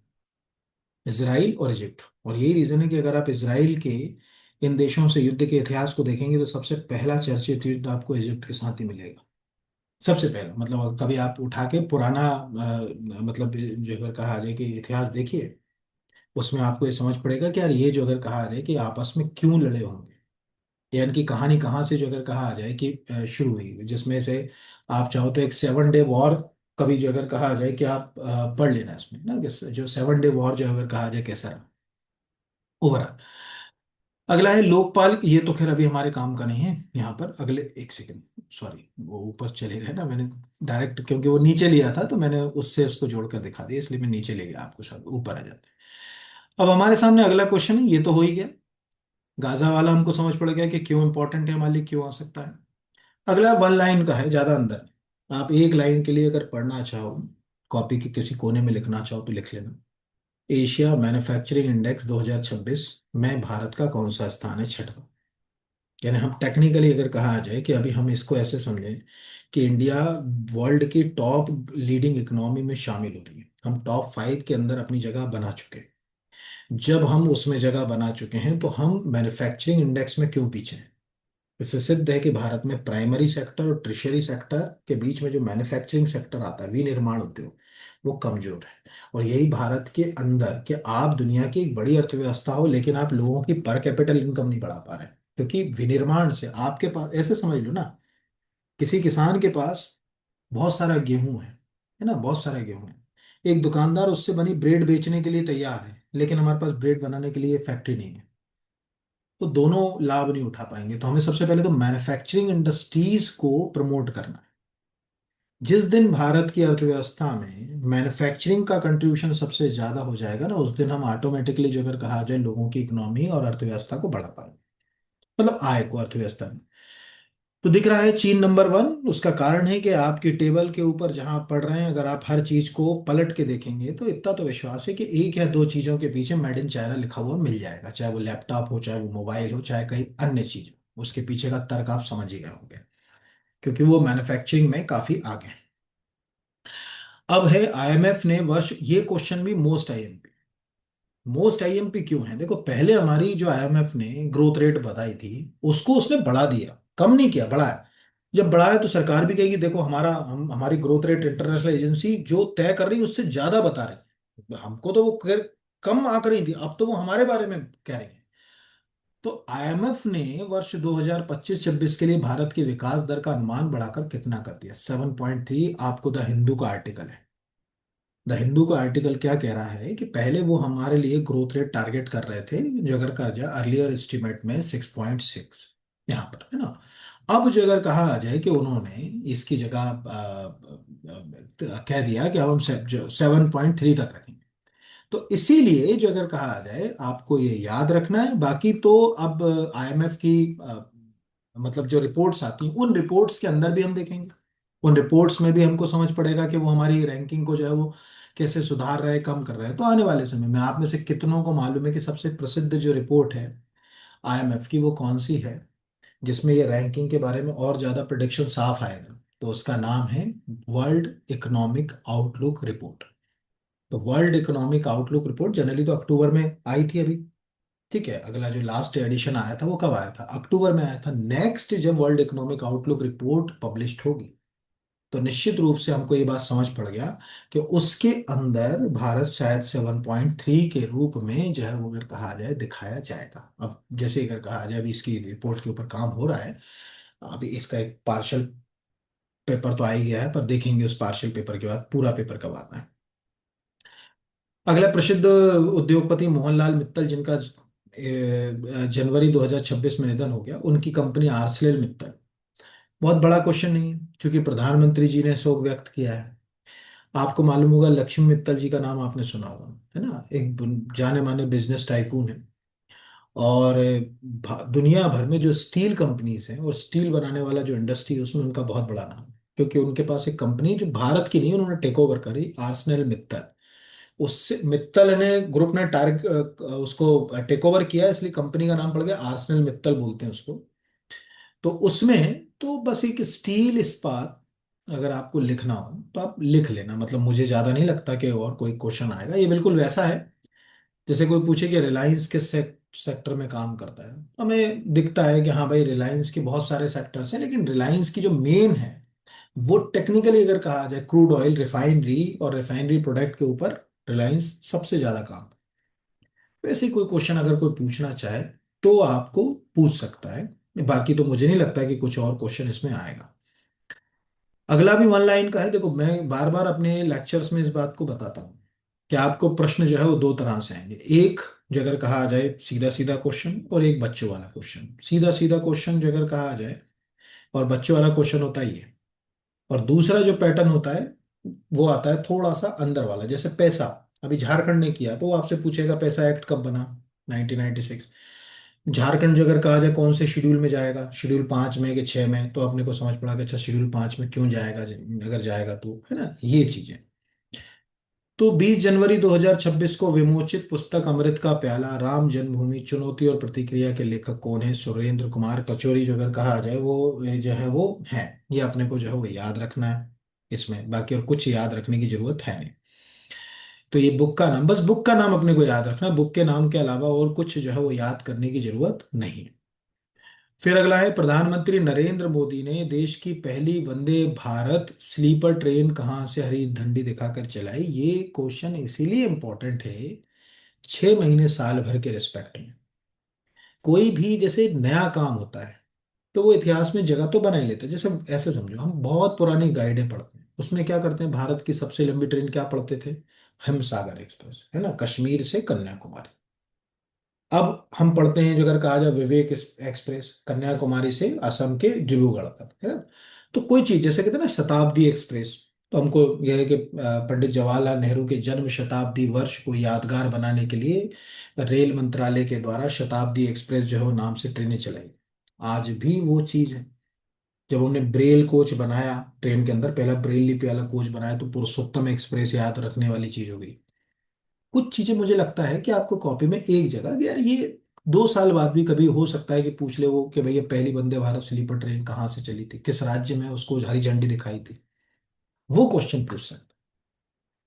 इसराइल और इजिप्ट। और यही रीजन है कि अगर आप इसराइल के इन देशों से युद्ध के इतिहास को देखेंगे तो सबसे पहला चर्चित युद्ध आपको इजिप्ट के साथ ही मिलेगा। सबसे पहला, मतलब कभी आप उठा के पुराना मतलब जो अगर कहा जाए कि इतिहास देखिए, उसमें आपको ये समझ पड़ेगा कि यार ये जो अगर कहा जाए कि आपस में क्यों लड़े होंगे, या इनकी कहानी कहाँ से जो अगर कहा जाए कि शुरू हुई, जिसमें से आप चाहो तो एक 7 डे वॉर कभी जो अगर कहा जाए कि आप पढ़ लेना इसमें ना, कि जो 7 डे वॉर जो अगर कहा जाए कैसा रहा ओवरऑल। अगला है लोकपाल, ये तो खैर अभी हमारे काम का नहीं है यहाँ पर। अगले एक सेकंड, सॉरी, वो ऊपर चले गए ना, मैंने डायरेक्ट क्योंकि वो नीचे लिया था तो मैंने उससे उसको जोड़कर दिखा दिया, इसलिए मैं नीचे ले गया, आपको सब ऊपर आ जाते हैं। अब हमारे सामने अगला क्वेश्चन है, ये तो हो ही गया, गाजा वाला हमको समझ पड़ गया कि क्यों इंपॉर्टेंट है हमारे लिए, क्यों आ सकता है। अगला 1 लाइन का है, ज्यादा अंदर नहीं। आप एक लाइन के लिए अगर पढ़ना चाहो, कॉपी के किसी कोने में लिखना चाहो तो लिख लेना। एशिया मैन्युफैक्चरिंग इंडेक्स 2026 में भारत का कौन सा स्थान है? छठवां। यानी हम टेक्निकली अगर कहा जाए कि अभी हम इसको ऐसे समझें कि इंडिया वर्ल्ड की टॉप लीडिंग इकोनॉमी में शामिल हो रही है, हम टॉप 5 के अंदर अपनी जगह बना चुके हैं। जब हम उसमें जगह बना चुके हैं तो हम मैन्युफैक्चरिंग इंडेक्स में क्यों पीछे हैं? इससे सिद्ध है कि भारत में प्राइमरी सेक्टर और ट्रिशरी सेक्टर के बीच में जो मैन्युफैक्चरिंग सेक्टर आता है, विनिर्माण उद्योग, वो कमजोर है। और यही भारत के अंदर कि आप दुनिया की एक बड़ी अर्थव्यवस्था हो लेकिन आप लोगों की पर कैपिटल इनकम नहीं बढ़ा पा रहे हैं, क्योंकि विनिर्माण से आपके पास, ऐसे समझ लो ना, किसी किसान के पास बहुत सारा गेहूं है ना, बहुत सारा गेहूं है, एक दुकानदार उससे बनी ब्रेड बेचने के लिए तैयार है, लेकिन हमारे पास ब्रेड बनाने के लिए फैक्ट्री नहीं है, तो दोनों लाभ नहीं उठा पाएंगे। तो हमें सबसे पहले तो मैन्युफैक्चरिंग इंडस्ट्रीज को प्रमोट करना है। जिस दिन भारत की अर्थव्यवस्था में मैन्युफैक्चरिंग का कंट्रीब्यूशन सबसे ज्यादा हो जाएगा ना, उस दिन हम ऑटोमेटिकली जो अगर कहा जाए लोगों की इकोनॉमी और अर्थव्यवस्था को बढ़ा पाएंगे, मतलब आय को अर्थव्यवस्था में। तो दिख रहा है चीन नंबर 1, उसका कारण है कि आपकी टेबल के ऊपर जहां आप पढ़ रहे हैं, अगर आप हर चीज को पलट के देखेंगे तो इतना तो विश्वास है कि एक या दो चीजों के पीछे मेड इन चाइना लिखा हुआ मिल जाएगा, चाहे वो लैपटॉप हो, चाहे वो मोबाइल हो, चाहे कहीं अन्य चीज हो, उसके पीछे का तर्क आप समझ ही गए होंगे, क्योंकि वो मैन्युफैक्चरिंग में काफी आगे हैं। अब है आईएमएफ ने वर्ष, ये क्वेश्चन भी मोस्ट आईएमपी, मोस्ट आईएमपी क्यों है? देखो, पहले हमारी जो आईएमएफ ने ग्रोथ रेट बताई थी उसको उसने बढ़ा दिया, कम नहीं किया, बढ़ाया। जब बढ़ाया तो सरकार भी कहेगी देखो हमारा, हमारी ग्रोथ रेट इंटरनेशनल एजेंसी जो तय कर रही है उससे ज्यादा बता रही है, हमको तो वो कम आंक रही थी, अब तो वो हमारे बारे में कह रही है। तो आईएमएफ ने वर्ष 2025-26 के लिए भारत की विकास दर का अनुमान बढ़ाकर कितना कर दिया? 7.3। आपको द हिंदू का आर्टिकल है, द हिंदू का आर्टिकल क्या कह रहा है कि पहले वो हमारे लिए ग्रोथ रेट टारगेट कर रहे थे, जो अगर कर जाए अर्लियर एस्टिमेट में 6.6 यहाँ पर है ना। अब जो अगर कहा आ जाए कि उन्होंने इसकी जगह कह दिया कि अब हम 7.3 तक रखेंगे, तो इसीलिए जो अगर कहा आ जाए आपको ये याद रखना है। बाकी तो अब आईएमएफ की मतलब जो रिपोर्ट्स आती हैं, उन रिपोर्ट्स के अंदर भी हम देखेंगे, उन रिपोर्ट्स में भी हमको समझ पड़ेगा कि वो हमारी रैंकिंग को जो है वो कैसे सुधार रहे, कम कर रहे हैं। तो आने वाले समय में आप में से कितनों को मालूम है कि सबसे प्रसिद्ध जो रिपोर्ट है आईएमएफ की वो कौन सी है, जिसमें ये रैंकिंग के बारे में और ज्यादा प्रिडिक्शन साफ आएगा? तो उसका नाम है वर्ल्ड इकोनॉमिक आउटलुक रिपोर्ट। तो world economic outlook report generally तो अक्टूबर में आई थी अभी, ठीक है। अगला जो लास्ट एडिशन आया था वो कब आया था? अक्टूबर में आया था। नेक्स्ट जब world economic outlook report publish होगी तो निश्चित रूप से हमको ये बात समझ पड़ गया कि उसके अंदर भारत शायद 7.3 के रूप में जो है वो अगर कहा जाए दिखाया जाएगा। अब जैसे अगर कहा जाए अभी इसकी रिपोर्ट के ऊपर काम हो रहा है, अभी इसका एक पार्शियल पेपर तो आ ही गया है, पर देखेंगे उस पार्शियल पेपर के बाद पूरा पेपर कब आता है। अगला प्रसिद्ध उद्योगपति मोहनलाल मित्तल, जिनका जनवरी 2026 में निधन हो गया, उनकी कंपनी आरसेल मित्तल। बहुत बड़ा क्वेश्चन नहीं है क्योंकि प्रधानमंत्री जी ने शोक व्यक्त किया है। आपको मालूम होगा लक्ष्मी मित्तल जी का नाम आपने सुना होगा, है ना, एक जाने माने बिजनेस टाइकून है। और दुनिया भर में जो स्टील कंपनीज हैं और स्टील बनाने वाला जो इंडस्ट्री है उसमें उनका बहुत बड़ा नाम है, क्योंकि उनके पास एक कंपनी जो भारत की नहीं है, उन्होंने टेक ओवर करी, आर्सनेल मित्तल। उससे मित्तल ने ग्रुप ने टारगेट उसको टेक ओवर किया, इसलिए कंपनी का नाम पड़ गया आर्सनेल मित्तल बोलते हैं उसको। तो उसमें तो बस एक स्टील इस्पात, अगर आपको लिखना हो तो आप लिख लेना, मतलब मुझे ज्यादा नहीं लगता कि और कोई क्वेश्चन आएगा। ये बिल्कुल वैसा है जैसे कोई पूछे कि रिलायंस किस सेक्टर में काम करता है, हमें दिखता है कि हाँ भाई रिलायंस के बहुत सारे सेक्टर्स हैं, लेकिन रिलायंस की जो मेन है वो टेक्निकली अगर कहा जाए क्रूड ऑयल रिफाइनरी और रिफाइनरी प्रोडक्ट के ऊपर रिलायंस सबसे ज्यादा काम। वैसे ही कोई क्वेश्चन अगर कोई पूछना चाहे तो आपको पूछ सकता है, बाकी तो मुझे नहीं लगता कि कुछ और क्वेश्चन इसमें आएगा। अगला भी वन लाइन का है। देखो मैं बार बार अपने लेक्चर्स में इस बात को बताता हूँ कि आपको प्रश्न जो है वो दो तरह से आएंगे। एक जो अगर कहा जाए सीधा सीधा क्वेश्चन, और एक बच्चों वाला क्वेश्चन। सीधा सीधा क्वेश्चन जो अगर कहा जाए और बच्चों वाला क्वेश्चन होता ही है। और दूसरा जो पैटर्न होता है वो आता है थोड़ा सा अंदर वाला, जैसे पैसा। अभी झारखंड ने किया तो वो आपसे पूछेगा पैसा एक्ट कब बना, 1996। झारखंड जो अगर कहा जाए कौन से शेड्यूल में जाएगा, शेड्यूल 5 में कि 6 में, तो अपने को समझ पड़ा कि अच्छा शेड्यूल 5 में क्यों जाएगा, अगर जाएगा तो, है ना, ये चीजें। तो 20 जनवरी 2026 को विमोचित पुस्तक अमृत का प्याला राम जन्मभूमि चुनौती और प्रतिक्रिया के लेखक कौन है? सुरेंद्र कुमार पचौरी जो अगर कहा जाए वो जो है वो है। ये अपने को जो है वो याद रखना है इसमें, बाकी और कुछ याद रखने की जरूरत है नहीं। तो ये बुक का नाम, बस बुक का नाम अपने को याद रखना, बुक के नाम के अलावा और कुछ जो है वो याद करने की जरूरत नहीं है। फिर अगला है, प्रधानमंत्री नरेंद्र मोदी ने देश की पहली वंदे भारत स्लीपर ट्रेन कहाँ से हरी झंडी दिखाकर चलाई? ये क्वेश्चन इसीलिए इंपॉर्टेंट है, 6 महीने साल भर के रिस्पेक्ट में कोई भी जैसे नया काम होता है तो वो इतिहास में जगह तो बना ही लेता है। जैसे ऐसे समझो, हम बहुत पुरानी गाइडें पढ़ते हैं, उसमें क्या करते हैं, भारत की सबसे लंबी ट्रेन क्या पढ़ते थे? हिमसागर एक्सप्रेस, है ना, कश्मीर से कन्याकुमारी। अब हम पढ़ते हैं जो अगर कहा जाए विवेक एक्सप्रेस, कन्याकुमारी से असम के डिब्रूगढ़ तक, है ना। तो कोई चीज जैसे कहते हैं ना शताब्दी एक्सप्रेस, तो हमको यह है कि पंडित जवाहरलाल नेहरू के जन्म शताब्दी वर्ष को यादगार बनाने के लिए रेल मंत्रालय के द्वारा शताब्दी एक्सप्रेस जो है वो नाम से ट्रेनें चलाई। आज भी वो चीज है। जब उन्होंने ब्रेल कोच बनाया ट्रेन के अंदर, पहला ब्रेल लिपि वाला कोच बनाया, तो पुरुषोत्तम एक्सप्रेस याद रखने वाली चीज हो गई। कुछ चीजें मुझे लगता है कि आपको कॉपी में एक जगह कि यार ये 2 साल बाद भी कभी हो सकता है कि पूछ ले वो कि भैया पहली वंदे भारत स्लीपर ट्रेन कहाँ से चली थी, किस राज्य में उसको हरी झंडी दिखाई थी, वो क्वेश्चन पूछ सकते।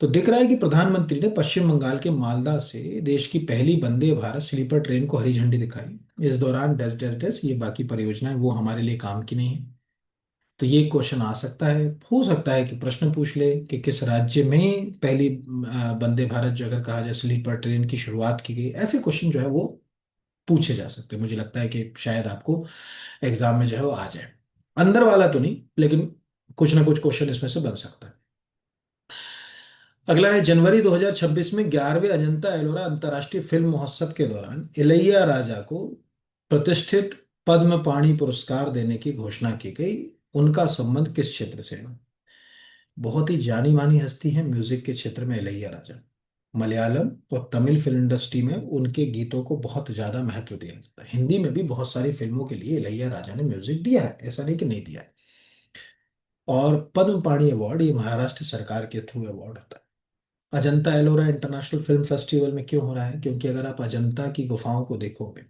तो दिख रहा है कि प्रधानमंत्री ने पश्चिम बंगाल के मालदा से देश की पहली वंदे भारत स्लीपर ट्रेन को हरी झंडी दिखाई। इस दौरान डैश डैश डैश ये बाकी परियोजनाएं वो हमारे लिए काम की नहीं है। तो ये क्वेश्चन आ सकता है, हो सकता है कि प्रश्न पूछ ले कि किस राज्य में पहली वंदे भारत जो अगर कहा जाए स्लीपर ट्रेन की शुरुआत की गई। ऐसे क्वेश्चन जो है वो पूछे जा सकते हैं। मुझे लगता है कि शायद आपको एग्जाम में जो है वो आ जाए। अंदर वाला तो नहीं, लेकिन कुछ ना कुछ क्वेश्चन इसमें से बन सकता है। अगला है, जनवरी 2026 में 11वें अजंता एलोरा अंतर्राष्ट्रीय फिल्म महोत्सव के दौरान इलैया राजा को प्रतिष्ठित पद्म पाणी पुरस्कार देने की घोषणा की गई। उनका संबंध किस क्षेत्र से है? बहुत ही जानी मानी हस्ती है म्यूजिक के क्षेत्र में इलैया राजा। मलयालम और तमिल फिल्म इंडस्ट्री में उनके गीतों को बहुत ज्यादा महत्व दिया जाता है। हिंदी में भी बहुत सारी फिल्मों के लिए इलैया राजा ने म्यूजिक दिया है, ऐसा नहीं कि नहीं दिया है। और पद्म पाणी अवार्ड ये महाराष्ट्र सरकार के थ्रू अवार्ड होता है। Ajanta Ellora international film festival में क्यों हो रहा है? क्योंकि अगर आप अजंता की गुफाओं को देखोगे,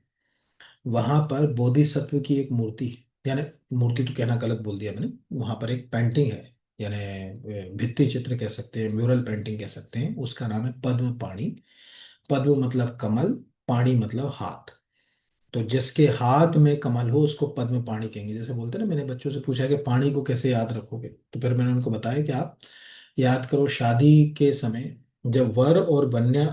वहां पर बोधिसत्व की एक मूर्ति है, यानी मूर्ति तो कहना गलत बोल दिया मैंने, वहां पर एक पेंटिंग है, यानी भित्ति चित्र कह सकते हैं, म्यूरल पेंटिंग कह सकते हैं, उसका नाम है पद्म पाणी। पद्म मतलब कमल, पाणी मतलब हाथ। तो जिसके हाथ में कमल हो उसको पद्म पाणी कहेंगे। जैसे बोलते हैं ना, मैंने बच्चों से पूछा कि पानी को कैसे याद रखोगे, तो फिर मैंने उनको बताया कि आप याद करो शादी के समय जब वर और बन्या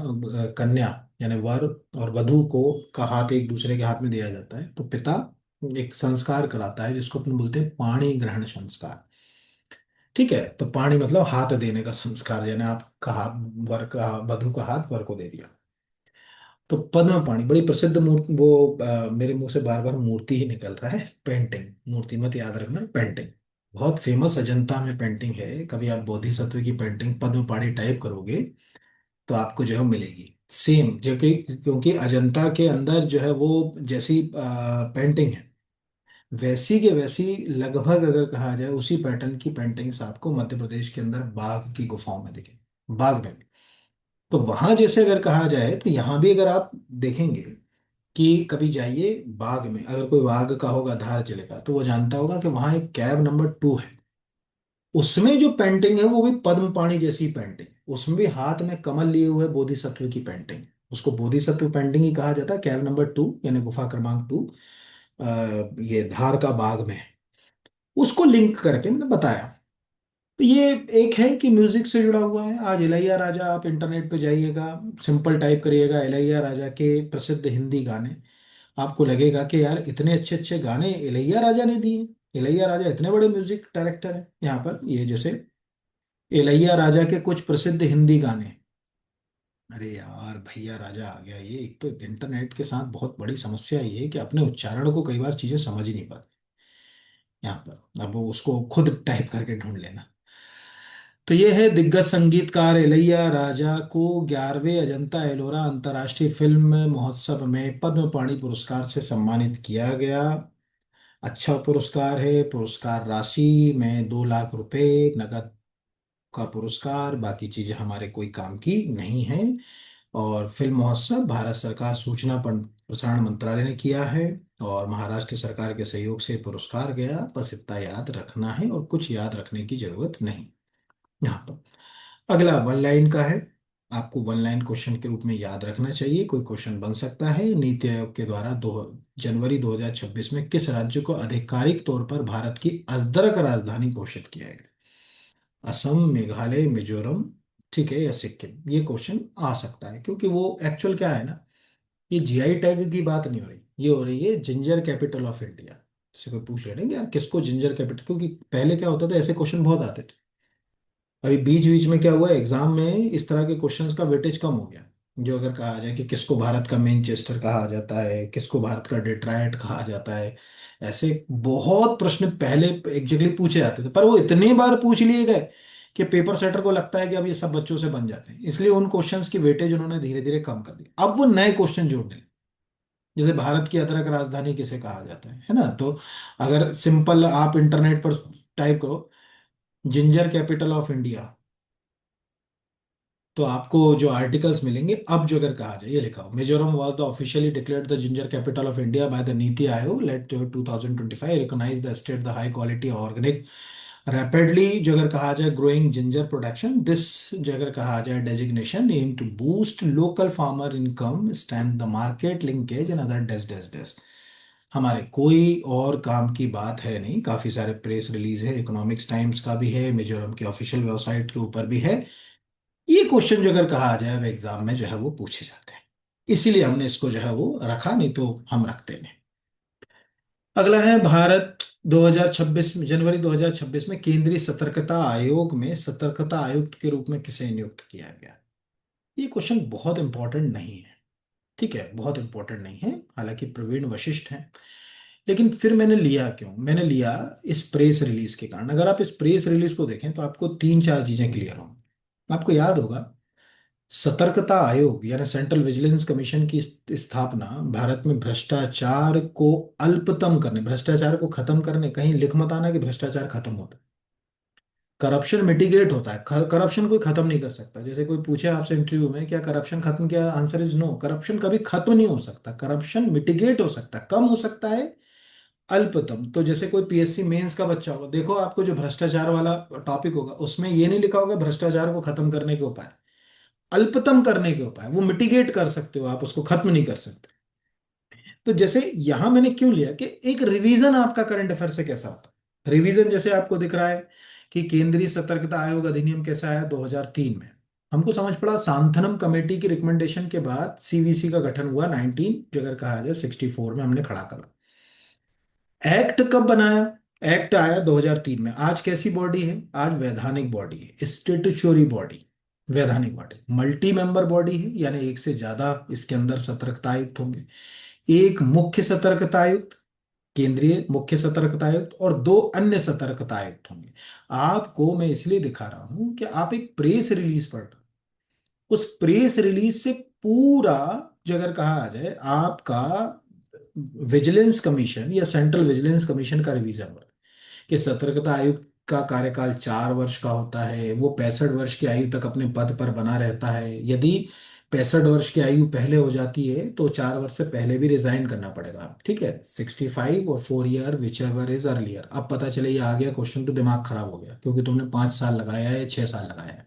कन्या, यानी वर और वधु को का हाथ एक दूसरे के हाथ में दिया जाता है, तो पिता एक संस्कार कराता है जिसको अपन बोलते हैं पाणी ग्रहण संस्कार। ठीक है, तो पाणी मतलब हाथ देने का संस्कार, यानी आपका हाथ, वर का, वधु का हाथ वर को दे दिया। तो पद्म पाणी बड़ी प्रसिद्ध मूर्ति, वो मेरे मुंह से बार बार मूर्ति ही निकल रहा है, पेंटिंग, मूर्ति मत याद रखना, पेंटिंग। बहुत फेमस अजंता में पेंटिंग है। कभी आप बोधिसत्व की पेंटिंग पद्म पाणी टाइप करोगे तो आपको जो है मिलेगी सेम, जो कि क्योंकि अजंता के अंदर जो है वो जैसी पेंटिंग है, वैसी के वैसी लगभग अगर कहा जाए उसी पैटर्न की पेंटिंग्स आपको मध्य प्रदेश के अंदर बाघ की गुफाओं में दिखे, बाघ में भी। तो वहां जैसे अगर कहा जाए तो यहाँ भी अगर आप देखेंगे कि कभी जाइए बाघ में, अगर कोई बाघ का होगा धार जिले का तो वो जानता होगा कि वहां एक कैब नंबर 2 है। उसमें जो पेंटिंग है वो भी पद्म पाणी जैसी पेंटिंग, उसमें भी हाथ में कमल लिए हुए बोधिसत्व की पेंटिंग। उसको बोधिसत्व पेंटिंग ही कहा जाता है। कैब नंबर 2 यानी गुफा क्रमांक 2 ये धार का बाग में है। उसको लिंक करके मैंने बताया। तो ये एक है कि म्यूजिक से जुड़ा हुआ है। आज इलैया राजा, आप इंटरनेट पे जाइएगा, सिंपल टाइप करिएगा इलैया राजा के प्रसिद्ध हिंदी गाने, आपको लगेगा कि यार इतने अच्छे अच्छे गाने इलैया राजा ने दिए। इलैया राजा इतने बड़े म्यूजिक डायरेक्टर हैं। यहाँ पर ये जैसे इलैया राजा के कुछ प्रसिद्ध हिंदी गाने, अरे यार भैया राजा आ गया। ये एक तो इंटरनेट के साथ बहुत बड़ी समस्या ये है कि अपने उच्चारण को कई बार चीजें समझ ही नहीं पाती। यहाँ पर अब वो उसको खुद टाइप करके ढूंढ लेना। तो ये है दिग्गज संगीतकार इलैया राजा को 11वें अजंता एलोरा अंतर्राष्ट्रीय फिल्म महोत्सव में पद्म पाणी पुरस्कार से सम्मानित किया गया। अच्छा पुरस्कार है। पुरस्कार राशि में 2 लाख रुपए नगद का पुरस्कार, बाकी चीजें हमारे कोई काम की नहीं है। और फिल्म महोत्सव भारत सरकार सूचना प्रसारण मंत्रालय ने किया है और महाराष्ट्र सरकार के सहयोग से पुरस्कार गया। बस इतना याद रखना है और कुछ याद रखने की जरूरत नहीं। यहाँ पर अगला वन लाइन का है। आपको वन लाइन क्वेश्चन के रूप में याद रखना चाहिए, कोई क्वेश्चन बन सकता है। नीति आयोग के द्वारा 2 जनवरी 2026 में किस राज्य को आधिकारिक तौर पर भारत की अदरक राजधानी घोषित किया गया? असम, मेघालय, मिजोरम, ठीक है, या सिक्किम? ये क्वेश्चन आ सकता है क्योंकि वो एक्चुअल क्या है ना, ये जीआई टैग की बात नहीं हो रही, ये हो रही है जिंजर कैपिटल ऑफ इंडिया। जैसे कोई पूछ रहे हैं कि यार किसको जिंजर कैपिटल, क्योंकि पहले क्या होता था ऐसे क्वेश्चन बहुत आते थे। अभी बीच बीच में क्या हुआ, एग्जाम में इस तरह के क्वेश्चंस का वेटेज कम हो गया। जो अगर कहा जाए कि किसको भारत का मैनचेस्टर कहा जाता है, किसको भारत का डेट्रॉयट कहा जाता है, ऐसे बहुत प्रश्न पहले एग्जैक्टली पूछे जाते थे, पर वो इतने बार पूछ लिए गए कि पेपर सेटर को लगता है कि अब ये सब बच्चों से बन जाते हैं, इसलिए उन क्वेश्चंस की वेटेज उन्होंने धीरे धीरे कम कर दी। अब वो नए क्वेश्चन जोड़ने लगे, जैसे भारत की अदरक राजधानी किसे कहा जाता है ना। तो अगर सिंपल आप इंटरनेट पर टाइप करो जिंजर कैपिटल ऑफ इंडिया, तो आपको जो आर्टिकल्स मिलेंगे, अब जो अगर कहा जाए, ये लिखा हो Mizoram was the officially declared the ginger capital of India by the NITI Aayog late 2025 recognise the state the high quality organic rapidly, जो अगर कहा जाए ग्रोइंग जिंजर प्रोडक्शन, दिस जो अगर कहा जाए designation aim to boost local farmer income stand the market linkage and other डेस डेस डेस। हमारे कोई और काम की बात है नहीं, काफी सारे प्रेस रिलीज है, इकोनॉमिक्स टाइम्स का भी है, मिजोरम के ऑफिशियल वेबसाइट के ऊपर भी है। ये क्वेश्चन जो अगर कहा जाए अब एग्जाम में जो है वो पूछे जाते हैं, इसीलिए हमने इसको जो है वो रखा, नहीं तो हम रखते नहीं। अगला है भारत 2026 में, जनवरी 2026 में केंद्रीय सतर्कता आयोग में सतर्कता आयुक्त के रूप में किसे नियुक्त किया गया? ये क्वेश्चन बहुत इंपॉर्टेंट नहीं है, ठीक है, बहुत इंपॉर्टेंट नहीं है, हालांकि प्रवीण वशिष्ठ हैं। लेकिन फिर मैंने लिया क्यों, मैंने लिया इस प्रेस रिलीज के कारण। अगर आप इस प्रेस रिलीज को देखें तो आपको 3 4 चीजें क्लियर होंगी। आपको याद होगा सतर्कता आयोग यानी सेंट्रल विजिलेंस कमीशन की स्थापना भारत में भ्रष्टाचार को अल्पतम करने, भ्रष्टाचार को खत्म करने, कहीं लिख मत आना कि भ्रष्टाचार खत्म होता है। करप्शन मिटिगेट होता है, करप्शन कोई खत्म नहीं कर सकता। जैसे कोई पूछे आपसे इंटरव्यू में क्या करप्शन खत्म किया, आंसर इज नो। करप्शन कभी खत्म नहीं हो सकता, करप्शन मिटिगेट हो सकता है, कम हो सकता है, अल्पतम। तो जैसे कोई पीएससी मेंस का बच्चा होगा, देखो आपको जो भ्रष्टाचार वाला टॉपिक होगा उसमें ये नहीं लिखा होगा भ्रष्टाचार को खत्म करने के उपाय, अल्पतम करने के उपाय। वो मिटिगेट कर सकते हो आप, उसको खत्म नहीं कर सकते। तो जैसे यहां मैंने क्यों लिया कि एक रिवीजन आपका करंट अफेयर से कैसा होता है। रिवीजन जैसे आपको दिख रहा है कि केंद्रीय सतर्कता आयोग अधिनियम कैसा आया 2003 में, हमको समझ पड़ा सांथनम कमेटी की रिकमेंडेशन के बाद सीवीसी का गठन हुआ 19 जो अगर कहा जाए 64 में हमने खड़ा करा। एक्ट कब बनाया? एक्ट आया 2003 में। आज कैसी बॉडी है? आज वैधानिक बॉडी है, स्टेटुटरी बॉडी, वैधानिक बॉडी, मल्टी मेंबर बॉडी है, यानी एक से ज्यादा इसके अंदर सतर्कता आयुक्त होंगे। एक मुख्य सतर्कता आयुक्त, केंद्रीय मुख्य सतर्कता आयुक्त और दो अन्य सतर्कता आयुक्त होंगे। आपको मैं इसलिए दिखा रहा हूं कि आप एक प्रेस रिलीज पढ़ रहे हो। उस प्रेस रिलीज से पूरा, जो अगर कहा आ जाए, आपका विजिलेंस कमीशन या सेंट्रल विजिलेंस कमीशन का रिवीजन हो रहा है कि सतर्कता आयुक्त का कार्यकाल 4 वर्ष का होता है, वो 65 वर्ष की आयु तक अपने पद पर बना रहता है। यदि 65 वर्ष की आयु पहले हो जाती है तो 4 वर्ष से पहले भी रिजाइन करना पड़ेगा, ठीक है। 65 और 4 year which ever is earlier. अब पता चले ये आ गया क्वेश्चन तो दिमाग खराब हो गया, क्योंकि तुमने 5 साल लगाया है या 6 साल लगाया है।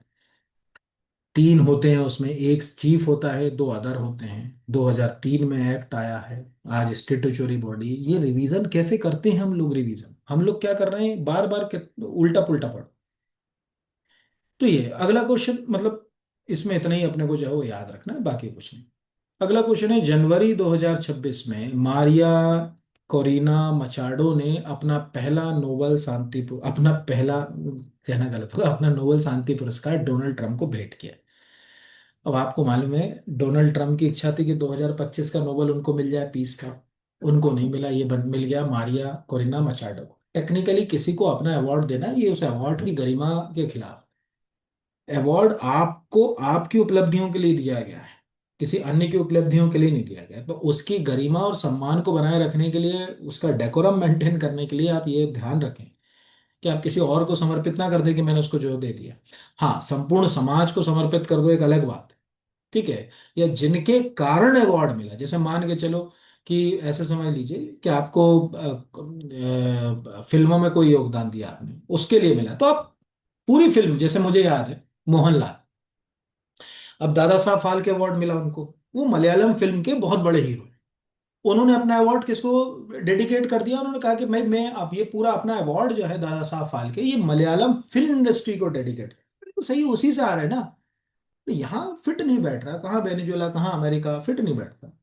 तीन होते हैं उसमें, एक चीफ होता है, दो अदर होते हैं। 2003 में एक्ट आया है। आज स्टेटूटरी बॉडी। ये रिवीजन कैसे करते हैं हम लोग? रिवीजन हम लोग क्या कर रहे हैं, बार बार उल्टा पुल्टा पढ़। तो ये अगला क्वेश्चन, मतलब इसमें इतना ही अपने को जो है वो याद रखना है, बाकी कुछ नहीं। अगला क्वेश्चन है, जनवरी 2026 में मारिया कोरिना मचाडो ने अपना पहला नोबेल शांति अपना पहला, कहना गलत होगा, अपना नोबेल शांति पुरस्कार डोनाल्ड ट्रंप को भेंट किया। अब आपको मालूम है डोनाल्ड ट्रंप की इच्छा थी कि 2025 का नोबेल उनको मिल जाए पीस का। उनको नहीं मिला, ये मिल गया मारिया कोरिना मचाडो को। टेक्निकली किसी को अपना अवार्ड देना, ये उस अवार्ड की गरिमा के खिलाफ। अवार्ड आपको आपकी उपलब्धियों के लिए दिया गया है, किसी अन्य की उपलब्धियों के लिए नहीं दिया गया। तो उसकी गरिमा और सम्मान को बनाए रखने के लिए, उसका डेकोरम मेंटेन करने के लिए आप ये ध्यान रखें कि आप किसी और को समर्पित ना कर दें कि मैंने उसको जो दे दिया। हाँ, संपूर्ण समाज को समर्पित कर दो, एक अलग बात है, ठीक है। या जिनके कारण अवार्ड मिला, जैसे मान के चलो कि ऐसे समझ लीजिए कि आपको फिल्मों में कोई योगदान दिया आपने, उसके लिए मिला, तो आप पूरी फिल्म, जैसे मुझे याद है मोहनलाल, अब दादा साहब फाल्के अवार्ड मिला उनको। वो मलयालम फिल्म के बहुत बड़े हीरो हैं। उन्होंने अपना अवार्ड किसको डेडिकेट कर दिया? उन्होंने कहा कि मैं अब ये पूरा अपना अवार्ड जो है दादा साहब फाल्के, ये मलयालम फिल्म इंडस्ट्री को डेडिकेट कर। तो सही उसी से आ रहा है ना। तो यहाँ फिट नहीं बैठ रहा, कहाँ वेनेजुएला कहाँ अमेरिका, फिट नहीं बैठता।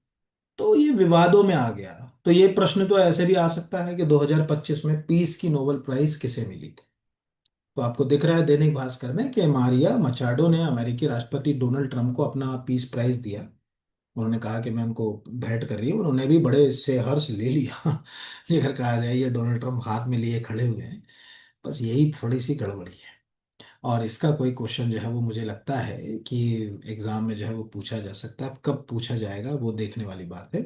तो ये विवादों में आ गया। तो ये प्रश्न तो ऐसे भी आ सकता है कि 2025 में पीस की नोबेल प्राइज किसे मिली थी? तो आपको दिख रहा है दैनिक भास्कर में कि मारिया मचाडो ने अमेरिकी राष्ट्रपति डोनाल्ड ट्रंप को अपना पीस प्राइज दिया। उन्होंने कहा कि मैं उनको भेंट कर रही हूँ, उन्होंने भी बड़े से हर्ष ले लिया। ये अगर कहा जाए, ये डोनाल्ड ट्रंप हाथ में लिए खड़े हुए हैं। बस यही थोड़ी सी गड़बड़ी है। और इसका कोई क्वेश्चन जो है वो मुझे लगता है कि एग्जाम में जो है वो पूछा जा सकता है। अब कब पूछा जाएगा वो देखने वाली बात है।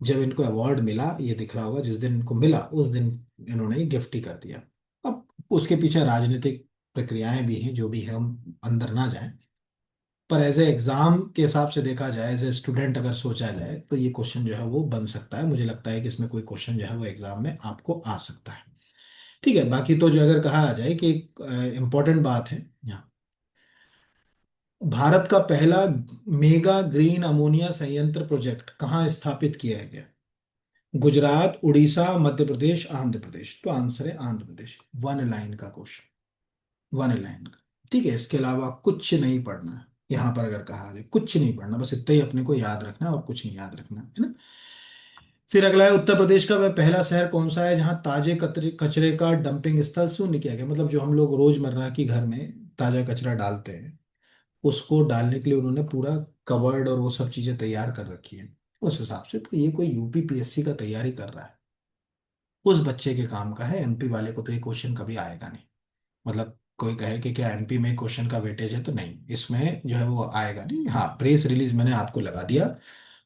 जब इनको अवार्ड मिला, ये दिख रहा होगा जिस दिन इनको मिला उस दिन इन्होंने गिफ्ट ही कर दिया। अब उसके पीछे राजनीतिक प्रक्रियाएं भी हैं, जो भी है हम अंदर ना जाएं। पर एज ए एग्जाम के हिसाब से देखा जाए, एज ए स्टूडेंट अगर सोचा जाए, तो ये क्वेश्चन जो है वो बन सकता है। मुझे लगता है कि इसमें कोई क्वेश्चन जो है वो एग्जाम में आपको आ सकता है। ठीक है, बाकी तो जो अगर कहा जाए कि एक इम्पोर्टेंट बात है यहाँ, भारत का पहला मेगा ग्रीन अमोनिया संयंत्र प्रोजेक्ट कहाँ स्थापित किया गया? गुजरात, उड़ीसा, मध्य प्रदेश, आंध्र प्रदेश। तो आंसर है आंध्र प्रदेश। वन लाइन का क्वेश्चन, वन लाइन का। ठीक है, इसके अलावा कुछ नहीं पढ़ना है यहाँ पर। अगर कहा जाए कुछ नहीं पढ़ना, बस इतना ही अपने को याद रखना है और कुछ नहीं याद रखना है ना। फिर अगला है, उत्तर प्रदेश का वह पहला शहर कौन सा है जहाँ ताजे कचरे कचरे का डंपिंग स्थल शून्य किया गया? मतलब जो हम लोग रोजमर्रा की घर में ताजा कचरा डालते हैं, उसको डालने के लिए उन्होंने पूरा कवर्ड और वो सब चीजें तैयार कर रखी है। उस हिसाब से तो ये कोई यूपीपीएससी का तैयारी कर रहा है, उस बच्चे के काम का है। एमपी वाले को तो ये क्वेश्चन कभी आएगा नहीं। मतलब कोई कहे कि क्या एमपी में क्वेश्चन का वेटेज है, तो नहीं, इसमें जो है वो आएगा नहीं। हाँ, प्रेस रिलीज मैंने आपको लगा दिया।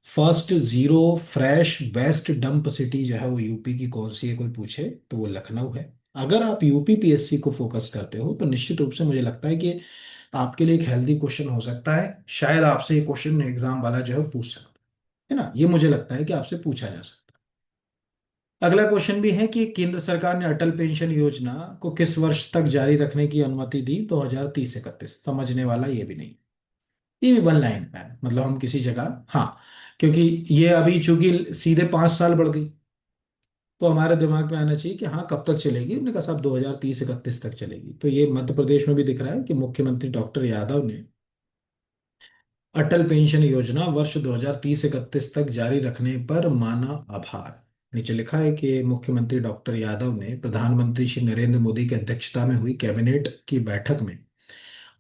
First zero fresh best dump city जो है वो यूपी की कौन सी है, कोई पूछे तो वो लखनऊ है। अगर आप यूपी पीएससी को फोकस करते हो तो निश्चित रूप से मुझे लगता है कि आपके लिए एक हेल्दी क्वेश्चन हो सकता है। शायद आपसे ये क्वेश्चन एग्जाम वाला जो है वो पूछ सकता है ना। ये मुझे लगता है कि आपसे पूछा जा सकता है। अगला क्वेश्चन भी है कि केंद्र सरकार ने अटल पेंशन योजना को किस वर्ष तक जारी रखने की अनुमति दी? 2030-31। समझने वाला ये भी नहीं। ये भी वन लाइन का है, मतलब हम किसी जगह, हाँ, क्योंकि ये अभी चूंकि सीधे 5 साल बढ़ गई, तो हमारे दिमाग में आना चाहिए कि हाँ कब तक चलेगी। उन्होंने कहा साहब 2030-31 तक चलेगी। तो ये मध्य प्रदेश में भी दिख रहा है कि मुख्यमंत्री डॉक्टर यादव ने अटल पेंशन योजना वर्ष 2030-31 तक जारी रखने पर माना आभार। नीचे लिखा है कि मुख्यमंत्री डॉक्टर यादव ने प्रधानमंत्री श्री नरेंद्र मोदी की अध्यक्षता में हुई कैबिनेट की बैठक में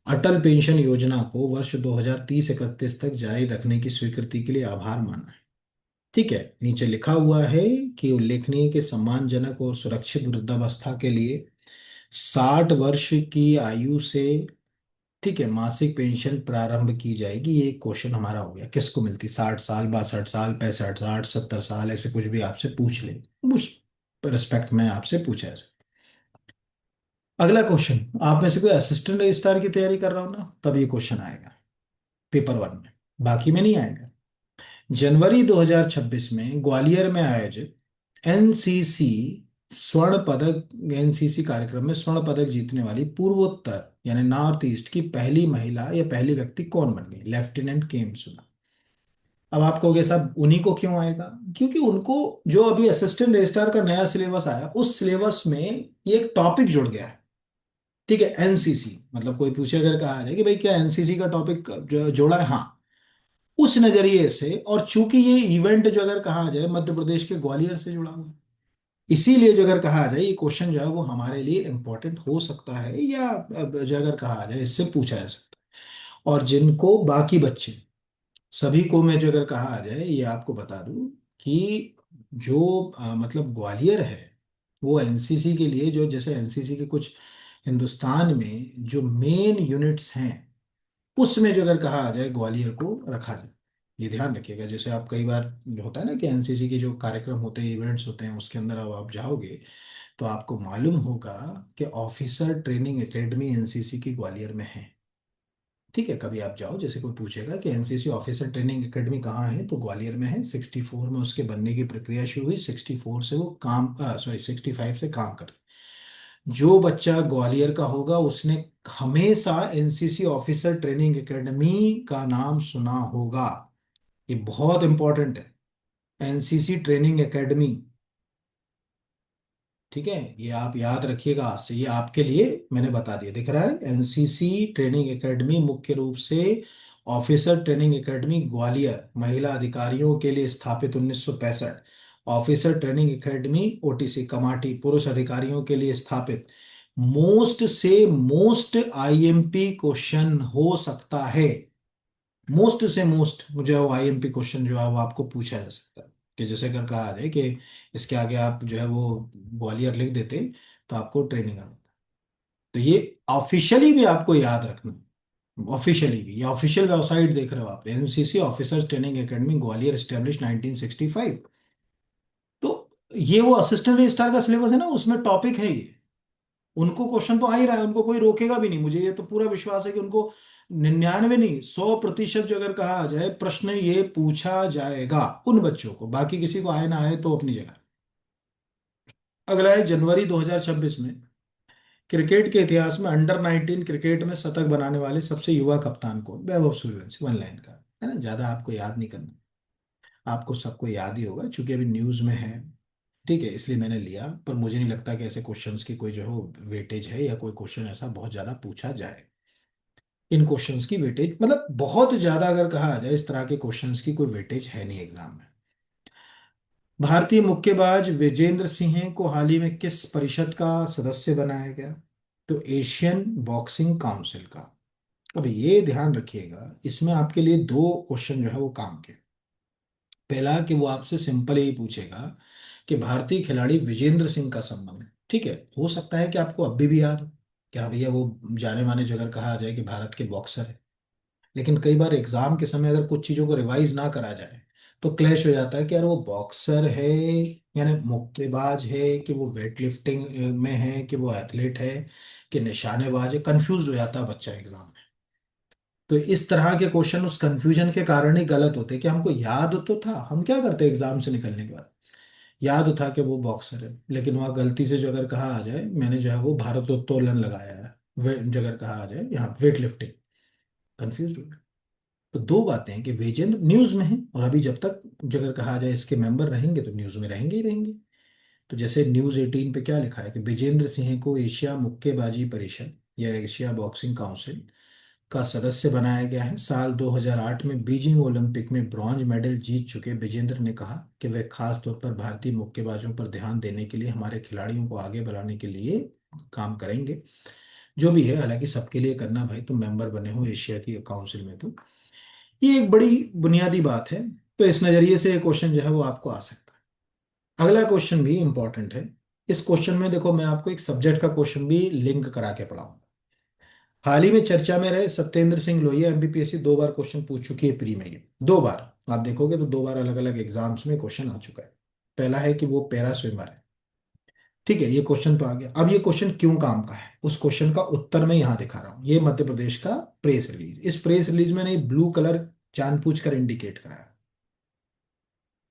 अटल पेंशन योजना को वर्ष 2030-31 तक जारी रखने की स्वीकृति के लिए आभार माना है। ठीक है, नीचे लिखा हुआ है कि उल्लेखनीय के सम्मानजनक और सुरक्षित वृद्धावस्था के लिए 60 वर्ष की आयु से, ठीक है, मासिक पेंशन प्रारंभ की जाएगी। ये एक क्वेश्चन हमारा हो गया, किसको मिलती, 60 साल, 62 साल, 65, 60, 70 साल, ऐसे कुछ भी आपसे पूछ ले, उस रिस्पेक्ट में आपसे पूछा है। अगला क्वेश्चन, आप में से कोई असिस्टेंट रजिस्ट्रार की तैयारी कर रहा हो ना, तब ये क्वेश्चन आएगा पेपर 1 में, बाकी में नहीं आएगा। जनवरी 2026 में ग्वालियर में आयोजित एनसीसी स्वर्ण पदक एनसीसी कार्यक्रम में स्वर्ण पदक जीतने वाली पूर्वोत्तर यानी नॉर्थ ईस्ट की पहली महिला या पहली व्यक्ति कौन बन गई, लेफ्टिनेंट केम सुना। अब आप कहोगे साहब उन्हीं को क्यों आएगा, क्योंकि उनको जो अभी असिस्टेंट रजिस्ट्रार का नया सिलेबस आया उस सिलेबस में ये एक टॉपिक जुड़ गया है। ठीक है, एनसीसी मतलब कोई पूछे अगर कहा जाए कि भाई क्या एनसीसी का टॉपिक जोड़ा है, हाँ, उस नजरिए से। और चूंकि ये इवेंट जो अगर कहा जाए मध्य प्रदेश के ग्वालियर से जुड़ा हुआ है, इसीलिए जो अगर कहा जाए ये क्वेश्चन जो है वो हमारे लिए इंपॉर्टेंट हो सकता है, या जो अगर कहा जाए इससे पूछा जा सकता है। और जिनको बाकी बच्चे सभी को मैं जो अगर कहा जाए ये आपको बता दूं कि जो मतलब ग्वालियर है वो एनसीसी के लिए, जो जैसे एनसीसी के कुछ हिंदुस्तान में जो मेन यूनिट्स हैं उसमें जो अगर कहा जाए ग्वालियर को रखा जाए। ये ध्यान रखिएगा, जैसे आप कई बार जो होता है ना कि एनसीसी के जो कार्यक्रम होते हैं, इवेंट्स होते हैं, उसके अंदर अब आप जाओगे तो आपको मालूम होगा कि ऑफिसर ट्रेनिंग एकेडमी एनसीसी की ग्वालियर में है। ठीक है, कभी आप जाओ, जैसे कोई पूछेगा कि एनसीसी ऑफिसर ट्रेनिंग एकेडमी कहाँ है, तो ग्वालियर में है। 64 में उसके बनने की प्रक्रिया शुरू हुई, 64 से वो काम, सॉरी 65 से काम कर, जो बच्चा ग्वालियर का होगा उसने हमेशा एनसीसी ऑफिसर ट्रेनिंग एकेडमी का नाम सुना होगा। ये बहुत इंपॉर्टेंट है, एनसीसी ट्रेनिंग एकेडमी। ठीक है, ये आप याद रखिएगा आज से, ये आपके लिए मैंने बता दिया, दिख रहा है, एनसीसी ट्रेनिंग एकेडमी मुख्य रूप से ऑफिसर ट्रेनिंग एकेडमी ग्वालियर महिला अधिकारियों के लिए स्थापित 1965, officer training academy OTC Kamati पुरुष अधिकारियों के लिए स्थापित। मोस्ट से मोस्ट आईएमपी क्वेश्चन हो सकता है, मोस्ट से मोस्ट मुझे वो आईएमपी क्वेश्चन जो है वो आपको पूछा जा सकता है, कि जैसे अगर कहा जाए कि इसके आगे आप जो है वो ग्वालियर लिख देते तो आपको ट्रेनिंग आ। तो ये ऑफिशियली भी आपको याद रखना, ऑफिशियली भी, ये ऑफिशियल वेबसाइट देख रहे हो आप, NCC officers training academy Gwalior establish 1965। तो ये वो असिस्टेंट रजिस्ट्रार का सिलेबस है ना, उसमें टॉपिक है ये। उनको क्वेश्चन तो आ ही रहा है, उनको कोई रोकेगा भी नहीं, मुझे ये तो पूरा विश्वास है कि उनको 99 नहीं 100% जो अगर कहा जाए प्रश्न ये पूछा जाएगा उन बच्चों को, बाकी किसी को आए ना आए तो अपनी जगह। अगला है जनवरी 2026 में क्रिकेट के इतिहास में अंडर 19 क्रिकेट में शतक बनाने वाले सबसे युवा कप्तान कौन, वैभव सूर्यवंशी, 1 लाइन का है ना, ज्यादा आपको याद नहीं करना, आपको सबको याद ही होगा क्योंकि अभी न्यूज में है। ठीक है, इसलिए मैंने लिया, पर मुझे नहीं लगता कि ऐसे क्वेश्चंस की कोई जो है वेटेज है, या कोई क्वेश्चन ऐसा बहुत ज्यादा पूछा जाए। इन क्वेश्चंस की वेटेज मतलब बहुत ज्यादा अगर कहा जाए इस तरह के क्वेश्चंस की कोई वेटेज है नहीं एग्जाम में। भारतीय मुक्केबाज विजेंद्र सिंह को हाल ही में किस परिषद का सदस्य बनाया गया, तो एशियन बॉक्सिंग काउंसिल का। अब ये ध्यान रखिएगा, इसमें आपके लिए दो क्वेश्चन जो है वो काम के। पहला कि वो आपसे सिंपल ही पूछेगा कि भारतीय खिलाड़ी विजेंद्र सिंह का संबंध, ठीक है, हो सकता है कि आपको अब भी याद हो कि हाँ भैया वो जाने माने जो अगर कहा जाए कि भारत के बॉक्सर है। लेकिन कई बार एग्जाम के समय अगर कुछ चीजों को रिवाइज ना करा जाए तो क्लैश हो जाता है कि यार वो बॉक्सर है यानी मुक्केबाज है, कि वो वेट लिफ्टिंग में है, कि वो एथलीट है, कि निशानेबाज है, कंफ्यूज हो जाता है बच्चा एग्जाम में। तो इस तरह के क्वेश्चन उस कंफ्यूजन के कारण ही गलत होते हैं, कि हमको याद तो था, हम क्या करते हैं एग्जाम से निकलने के बाद, याद था कि वो बॉक्सर है, लेकिन वहाँ गलती से जो अगर कहा आ जाए मैंने जो है वो भारोत्तोलन लगाया है, जो अगर कहा आ जाए यहाँ वेट लिफ्टिंग, कंफ्यूज हो गया। तो दो बातें हैं कि विजेंद्र न्यूज में है, और अभी जब तक जो अगर कहा जाए इसके मेंबर रहेंगे तो न्यूज में रहेंगे ही रहेंगे। तो जैसे न्यूज 18 पे क्या लिखा है कि विजेंद्र सिंह को एशिया मुक्केबाजी परिषद या एशिया बॉक्सिंग काउंसिल का सदस्य बनाया गया है। साल 2008 में बीजिंग ओलंपिक में ब्रॉन्ज मेडल जीत चुके विजेंद्र ने कहा कि वे खास तौर पर भारतीय मुक्केबाजों पर ध्यान देने के लिए हमारे खिलाड़ियों को आगे बढ़ाने के लिए काम करेंगे। जो भी है, हालांकि सबके लिए करना भाई, तुम मेंबर बने हो एशिया की काउंसिल में, तो ये एक बड़ी बुनियादी बात है। तो इस नजरिए से क्वेश्चन जो है वो आपको आ सकता है। अगला क्वेश्चन भी इंपॉर्टेंट है। इस क्वेश्चन में देखो, मैं आपको एक सब्जेक्ट का क्वेश्चन भी लिंक करा के पढ़ाऊंगा। हाल ही में चर्चा में रहे सत्येंद्र सिंह लोहिया, एमपीपीएससी 2 बार क्वेश्चन पूछ चुकी है प्री में। ये 2 बार आप देखोगे तो 2 बार अलग अलग एग्जाम्स में क्वेश्चन आ चुका है। पहला है कि वो पैरा स्विमर है। ठीक है, ये क्वेश्चन तो आ गया। अब ये क्वेश्चन क्यों काम का है, उस क्वेश्चन का उत्तर मैं यहां दिखा रहा हूं। ये मध्य प्रदेश का प्रेस रिलीज, इस प्रेस रिलीज में ने ब्लू कलर जानबूझ कर इंडिकेट कराया।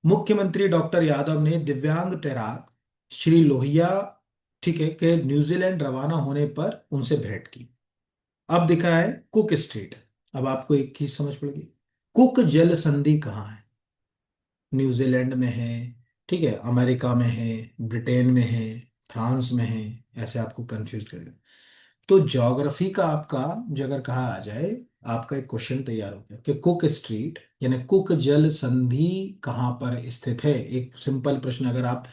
मुख्यमंत्री डॉक्टर यादव ने दिव्यांग तैराक श्री लोहिया, ठीक है, के न्यूजीलैंड रवाना होने पर उनसे भेंट की। अब दिख रहा है कुक स्ट्रीट। अब आपको एक चीज समझ पड़ेगी, कुक जल संधि कहाँ है। न्यूजीलैंड में है, ठीक है, अमेरिका में है, ब्रिटेन में है, फ्रांस में है। ऐसे आपको कंफ्यूज करेगा। तो ज्योग्राफी का आपका जो अगर कहा आ जाए, आपका एक क्वेश्चन तैयार हो गया कि कुक स्ट्रीट यानी कुक जल संधि कहाँ पर स्थित है। एक सिंपल प्रश्न अगर आप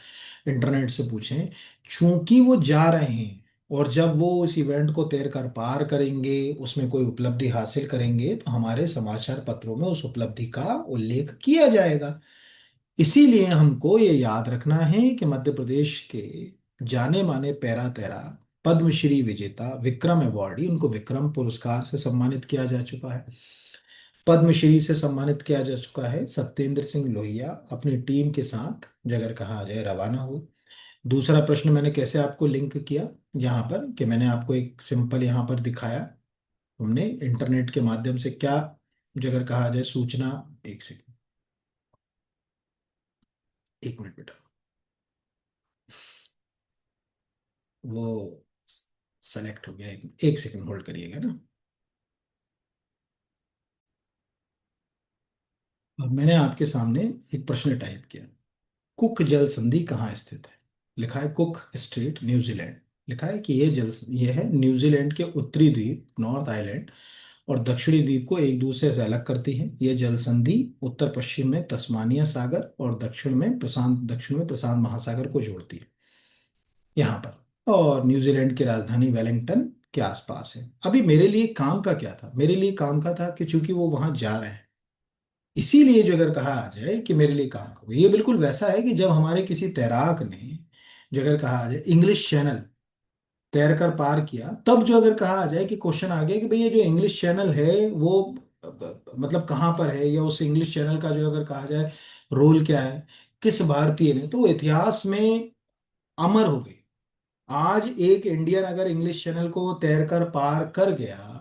इंटरनेट से पूछें, चूंकि वो जा रहे हैं और जब वो उस इवेंट को तैर कर पार करेंगे, उसमें कोई उपलब्धि हासिल करेंगे, तो हमारे समाचार पत्रों में उस उपलब्धि का उल्लेख किया जाएगा। इसीलिए हमको ये याद रखना है कि मध्य प्रदेश के जाने माने पैरा तैरा पद्मश्री विजेता विक्रम अवार्डी, उनको विक्रम पुरस्कार से सम्मानित किया जा चुका है, पद्मश्री से सम्मानित किया जा चुका है। सत्येंद्र सिंह लोहिया अपनी टीम के साथ जगह कहा जाए रवाना हुए। दूसरा प्रश्न मैंने कैसे आपको लिंक किया यहाँ पर, कि मैंने आपको एक सिंपल यहाँ पर दिखाया, हमने इंटरनेट के माध्यम से क्या जगह कहा जाए सूचना। एक सेकंड, 1 मिनट बेटा, वो सेलेक्ट हो गया। एक सेकंड होल्ड करिएगा ना। अब मैंने आपके सामने एक प्रश्न टाइप किया, कुक जल संधि कहाँ स्थित है। लिखा है कुक स्ट्रीट न्यूजीलैंड। लिखा है कि ये है न्यूजीलैंड के उत्तरी द्वीप नॉर्थ आइलैंड और दक्षिणी द्वीप को एक दूसरे से अलग करती है। यह जल संधि उत्तर पश्चिम में तस्मानिया सागर और दक्षिण में प्रशांत महासागर को जोड़ती है यहाँ पर, और न्यूजीलैंड की राजधानी वेलिंगटन के आसपास है। अभी मेरे लिए काम का क्या था, मेरे लिए काम का था कि चूंकि वो वहां जा रहे हैं, इसीलिए जो अगर कहा आ जाए कि मेरे लिए काम करो, ये बिल्कुल वैसा है कि जब हमारे किसी तैराक ने जो अगर कहा आ जाए इंग्लिश चैनल तैर कर पार किया, तब जो अगर कहा आ जाए कि क्वेश्चन आ गया कि भाई ये जो इंग्लिश चैनल है वो मतलब कहाँ पर है, या उस इंग्लिश चैनल का जो अगर कहा जाए रोल क्या है, किस भारतीय ने, तो वो इतिहास में अमर हो गई। आज एक इंडियन अगर इंग्लिश चैनल को तैर कर पार कर गया,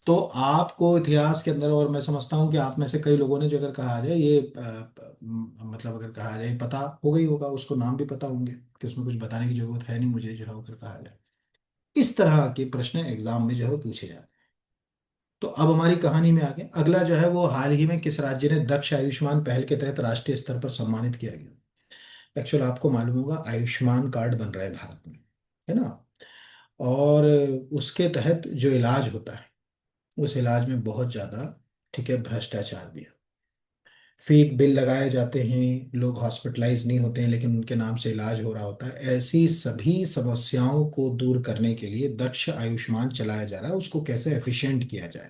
तो आपको इतिहास के अंदर, और मैं समझता हूं कि आप में से कई लोगों ने जो अगर कहा जाए ये मतलब अगर कहा जाए पता हो गई होगा, उसको नाम भी पता होंगे, कि उसमें कुछ बताने की जरूरत है नहीं मुझे जो है अगर कहा जाए। इस तरह के प्रश्न एग्जाम में जो है पूछे जाते हैं। तो अब हमारी कहानी में आगे अगला जो है वो, हाल ही में किस राज्य ने दक्ष आयुष्मान पहल के तहत राष्ट्रीय स्तर पर सम्मानित किया गया। एक्चुअल आपको मालूम होगा आयुष्मान कार्ड बन रहा है भारत में, है ना। और उसके तहत जो इलाज होता है, उस इलाज में बहुत ज्यादा, ठीक है, भ्रष्टाचार भी है। फेक बिल लगाए जाते हैं, लोग हॉस्पिटलाइज नहीं होते हैं लेकिन उनके नाम से इलाज हो रहा होता है। ऐसी सभी समस्याओं को दूर करने के लिए दक्ष आयुष्मान चलाया जा रहा है, उसको कैसे एफिशिएंट किया जाए।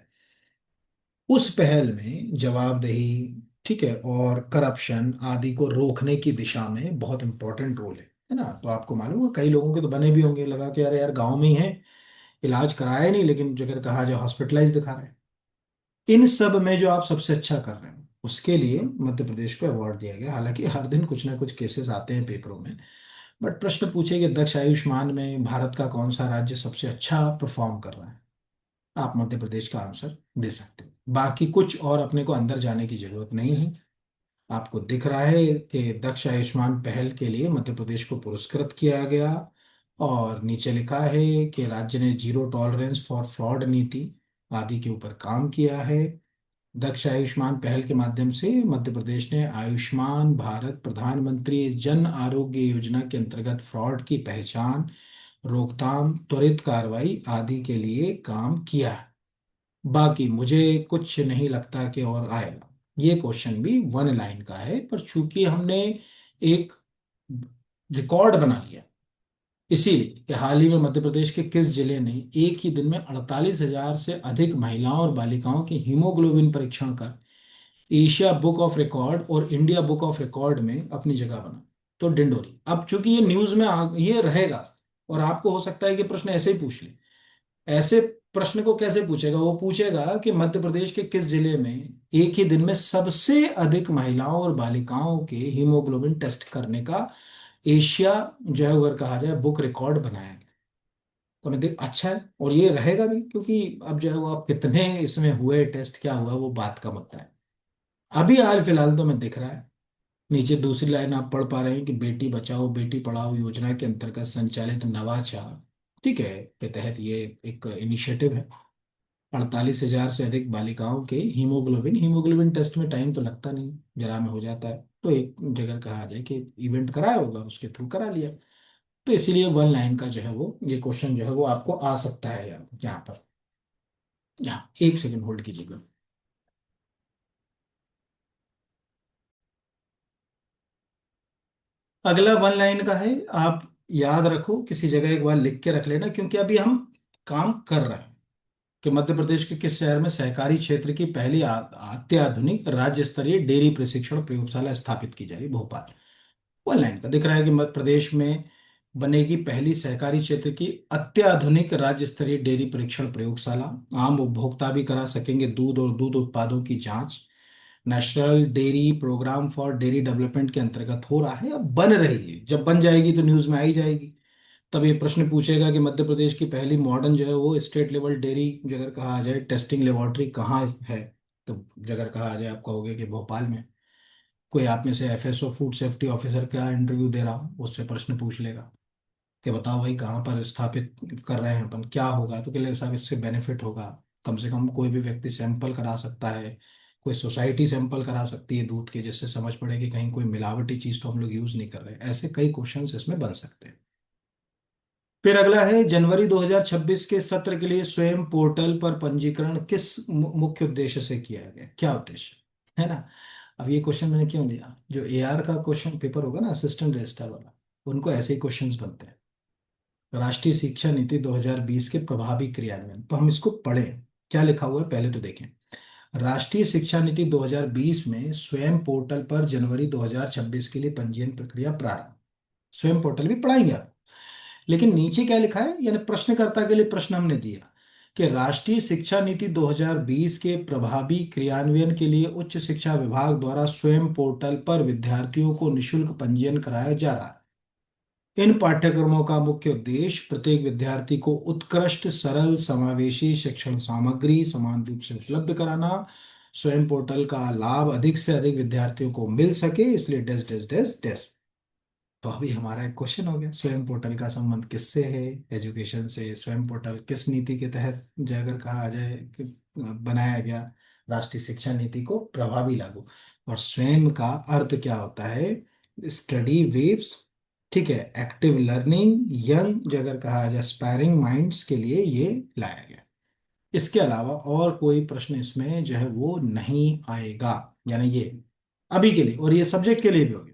उस पहल में जवाबदेही, ठीक है, और करप्शन आदि को रोकने की दिशा में बहुत इंपॉर्टेंट रोल है ना। तो आपको मालूम है कई लोगों के तो बने भी होंगे, लगा कि अरे यार गांव में ही है, इलाज कराया नहीं, लेकिन जो अगर कहा जाए हॉस्पिटलाइज दिखा रहे हैं। इन सब में जो आप सबसे अच्छा कर रहे हैं उसके लिए मध्य प्रदेश को अवार्ड दिया गया। हालांकि हर दिन कुछ ना कुछ केसेस आते हैं पेपरों में, बट प्रश्न पूछे कि दक्ष आयुष्मान में भारत का कौन सा राज्य सबसे अच्छा परफॉर्म कर रहा है, आप मध्य प्रदेश का आंसर दे सकते हो। बाकी कुछ और अपने को अंदर जाने की जरूरत नहीं है। आपको दिख रहा है कि दक्ष आयुष्मान पहल के लिए मध्य प्रदेश को पुरस्कृत किया गया, और नीचे लिखा है कि राज्य ने जीरो टॉलरेंस फॉर फ्रॉड नीति आदि के ऊपर काम किया है। दक्ष आयुष्मान पहल के माध्यम से मध्य प्रदेश ने आयुष्मान भारत प्रधानमंत्री जन आरोग्य योजना के अंतर्गत फ्रॉड की पहचान, रोकथाम, त्वरित कार्रवाई आदि के लिए काम किया है। बाकी मुझे कुछ नहीं लगता कि और आएगा। ये क्वेश्चन भी 1 लाइन का है, पर चूंकि हमने एक रिकॉर्ड बना लिया, इसीलिए कि हाल ही में मध्य प्रदेश के किस जिले ने एक ही दिन में 48,000 से अधिक महिलाओं और बालिकाओं के हीमोग्लोबिन परीक्षण कर एशिया बुक ऑफ रिकॉर्ड और इंडिया बुक ऑफ रिकॉर्ड में अपनी जगह बना। तो डिंडोरी, अब चूंकि ये न्यूज में ये रहेगा, और आपको हो सकता है कि प्रश्न ऐसे ही पूछ ले। ऐसे प्रश्न को कैसे पूछेगा? वो पूछेगा कि मध्य प्रदेश के किस जिले में एक ही दिन में सबसे अधिक महिलाओं और बालिकाओं के हीमोग्लोबिन टेस्ट करने का एशिया, जो है अगर कहा जाए, बुक रिकॉर्ड बनाया गया। तो मैं देख, अच्छा है, और ये रहेगा भी, क्योंकि अब जो है वो, अब कितने इसमें हुए टेस्ट, क्या हुआ, वो बात का मुद्दा है। अभी हाल फिलहाल तो मैं दिख रहा है। नीचे दूसरी लाइन आप पढ़ पा रहे हैं कि बेटी बचाओ बेटी पढ़ाओ योजना के अंतर्गत संचालित नवाचार, ठीक है, के तहत ये एक इनिशिएटिव है। 48,000 से अधिक बालिकाओं के हीमोग्लोबिन, हीमोग्लोबिन टेस्ट में टाइम तो लगता नहीं, जरा में हो जाता है। तो एक जगह कहा जाए कि इवेंट कराया होगा, उसके थ्रू करा लिया। तो इसीलिए वन लाइन का जो है वो, ये क्वेश्चन जो है वो आपको आ सकता है यहाँ पर। यहाँ एक सेकंड होल्ड कीजिएगा। अगला वन लाइन का है। आप याद रखो, किसी जगह एक बार लिख के रख लेना, क्योंकि अभी हम काम कर रहे हैं कि मध्य प्रदेश के किस शहर में सहकारी क्षेत्र की पहली अत्याधुनिक राज्य स्तरीय डेयरी प्रशिक्षण प्रयोगशाला स्थापित की जाएगी, भोपाल। वन लाइन का दिख रहा है कि मध्य प्रदेश में बनेगी पहली सहकारी क्षेत्र की अत्याधुनिक राज्य स्तरीय डेयरी परीक्षण प्रयोगशाला। आम उपभोक्ता भी करा सकेंगे दूध और दूध उत्पादों की जांच। National dairy programme for dairy development के अंतर्गत हो रहा है, अब बन रही है। जब बन जाएगी तो न्यूज में आई जाएगी। तब ये प्रश्न पूछेगा कि मध्य प्रदेश की पहली मॉडर्न जो है वो स्टेट लेवल डेयरी, जगह कहा जाए, टेस्टिंग लेबोरेटरी कहाँ है? तो जगह कहा जाए, आप कहोगे कि भोपाल में। कोई आप में से एफएसओ, फूड सेफ्टी ऑफिसर का इंटरव्यू दे रहा हो, उससे प्रश्न पूछ लेगा कि बताओ भाई, कहाँ पर स्थापित कर रहे हैं अपन, क्या होगा? तो कहेगा साहब, इससे बेनिफिट होगा। कम से कम कोई भी व्यक्ति सैंपल करा सकता है, कोई सोसाइटी सैंपल करा सकती है दूध के, जिससे समझ पड़े कि कहीं कोई मिलावटी चीज तो हम लोग यूज नहीं कर रहे। ऐसे कई क्वेश्चंस इसमें बन सकते हैं। फिर अगला है, जनवरी 2026 के सत्र के लिए स्वयं पोर्टल पर पंजीकरण किस मुख्य उद्देश्य से किया गया? क्या उद्देश्य है ना? अब ये क्वेश्चन मैंने क्यों लिया, जो एआर का क्वेश्चन पेपर होगा ना, असिस्टेंट रजिस्ट्रार वाला, उनको ऐसे ही क्वेश्चंस बनते हैं। राष्ट्रीय शिक्षा नीति 2020 के प्रभावी क्रियान्वयन, तो हम इसको पढ़ें, क्या लिखा हुआ है पहले तो देखें। राष्ट्रीय शिक्षा नीति 2020 में स्वयं पोर्टल पर जनवरी 2026 के लिए पंजीयन प्रक्रिया प्रारंभ। स्वयं पोर्टल भी पढ़ाएंगे आप। लेकिन नीचे क्या लिखा है, यानी प्रश्नकर्ता के लिए प्रश्न हमने दिया कि राष्ट्रीय शिक्षा नीति 2020 के प्रभावी क्रियान्वयन के लिए उच्च शिक्षा विभाग द्वारा स्वयं पोर्टल पर विद्यार्थियों को निशुल्क पंजीयन कराया जा रहा है। इन पाठ्यक्रमों का मुख्य उद्देश्य प्रत्येक विद्यार्थी को उत्कृष्ट सरल समावेशी शिक्षण सामग्री समान रूप से उपलब्ध कराना। स्वयं पोर्टल का लाभ अधिक से अधिक विद्यार्थियों को मिल सके, इसलिए डेस डेस डेस डेस। तो अभी हमारा एक क्वेश्चन हो गया, स्वयं पोर्टल का संबंध किससे है? एजुकेशन से। स्वयं पोर्टल किस नीति के तहत, जो अगर कहा जाए कि बनाया गया? राष्ट्रीय शिक्षा नीति को प्रभावी लागू। और स्वयं का अर्थ क्या होता है? स्टडी वेव्स, ठीक है, एक्टिव लर्निंग, यंग, जो अगर कहा जाए, एस्पायरिंग माइंड्स के लिए ये लाया गया। इसके अलावा और कोई प्रश्न इसमें जो है वो नहीं आएगा, यानी ये अभी के लिए, और ये सब्जेक्ट के लिए भी हो गया।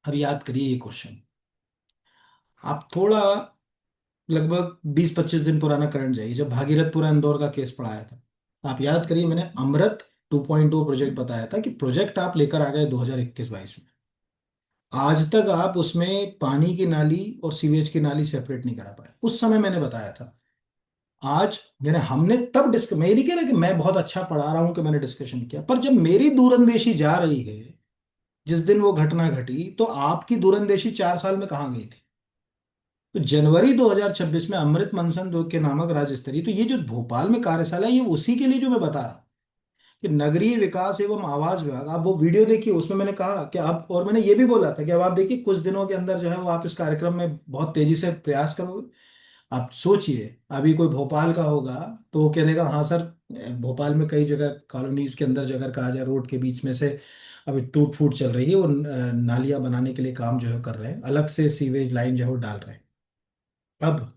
अब याद करिए ये क्वेश्चन। आप थोड़ा, लगभग 20-25 दिन पुराना करंट जाइए, जब भागीरथपुरा इंदौर का केस पढ़ाया था। आप याद करिए, मैंने अमृत 2.0 प्रोजेक्ट बताया था कि प्रोजेक्ट आप लेकर आ गए 2021-22 में। आज तक आप उसमें पानी की नाली और सीवेज की नाली सेपरेट नहीं करा पाए। उस समय मैंने बताया था। आज, यानी हमने तब डिस्क, मैं ये नहीं कह रहा कि मैं बहुत अच्छा पढ़ा रहा हूं कि मैंने डिस्कशन किया, पर जब मेरी दूरंदेशी जा रही है, जिस दिन वो घटना घटी, तो आपकी दूरंदेशी 4 साल में कहाँ गई थी? तो जनवरी 2026 में अमृत मंथन दो के नामक राज्य स्तरीय, तो ये जो भोपाल में कार्यशाला है, ये उसी के लिए जो मैं बता रहा हूँ कि नगरीय विकास एवं आवास विभाग, आप वो वीडियो देखिए, उसमें मैंने कहा कि आप, और मैंने ये भी बोला था कि अब आप देखिए कुछ दिनों के अंदर जो है वो आप इस कार्यक्रम में बहुत तेजी से प्रयास करोगे। आप सोचिए, अभी कोई भोपाल का होगा तो वो कह देगा हाँ सर, भोपाल में कई जगह कॉलोनीज के अंदर, जो अगर कहा जाए, रोड के बीच में से अभी टूट फूट चल रही है, वो नालियां बनाने के लिए काम जो है कर रहे हैं, अलग से सीवेज लाइन जो है वो डाल रहे हैं। अब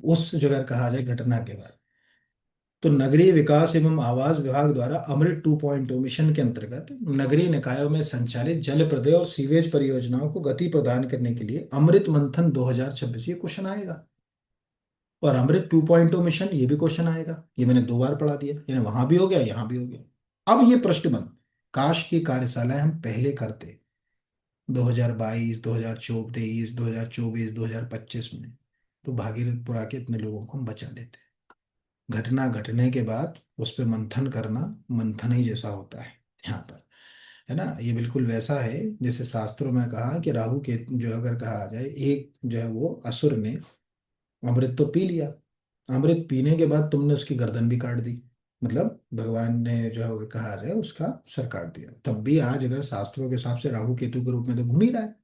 उस जगह कहा जाए घटना के बाद, तो नगरीय विकास एवं आवास विभाग द्वारा अमृत 2.0 मिशन के अंतर्गत नगरीय निकायों में संचालित जल प्रदय और सीवेज परियोजनाओं को गति प्रदान करने के लिए अमृत मंथन 2026, ये क्वेश्चन आएगा। और अमृत 2.0 मिशन, ये भी क्वेश्चन आएगा। ये मैंने 2 बार पढ़ा दिया, यानी वहां भी हो गया, यहाँ भी हो गया। अब ये प्रश्न बन, काश की कार्यशालाएं हम पहले करते, 2022, 2024, 2024, 2025 में, तो भागीरथपुरा के इतने लोगों को हम बचा लेते। घटना घटने के बाद उस पर मंथन करना मंथन ही जैसा होता है यहाँ पर, है ना। ये बिल्कुल वैसा है जैसे शास्त्रों में कहा कि राहु के जो अगर कहा जाए, एक जो है वो असुर ने अमृत तो पी लिया, अमृत पीने के बाद तुमने उसकी गर्दन भी काट दी, मतलब भगवान ने जो है कहा जाए उसका सर काट दिया, तब भी आज अगर शास्त्रों के हिसाब से राहु केतु के रूप में तो घूम ही रहा है।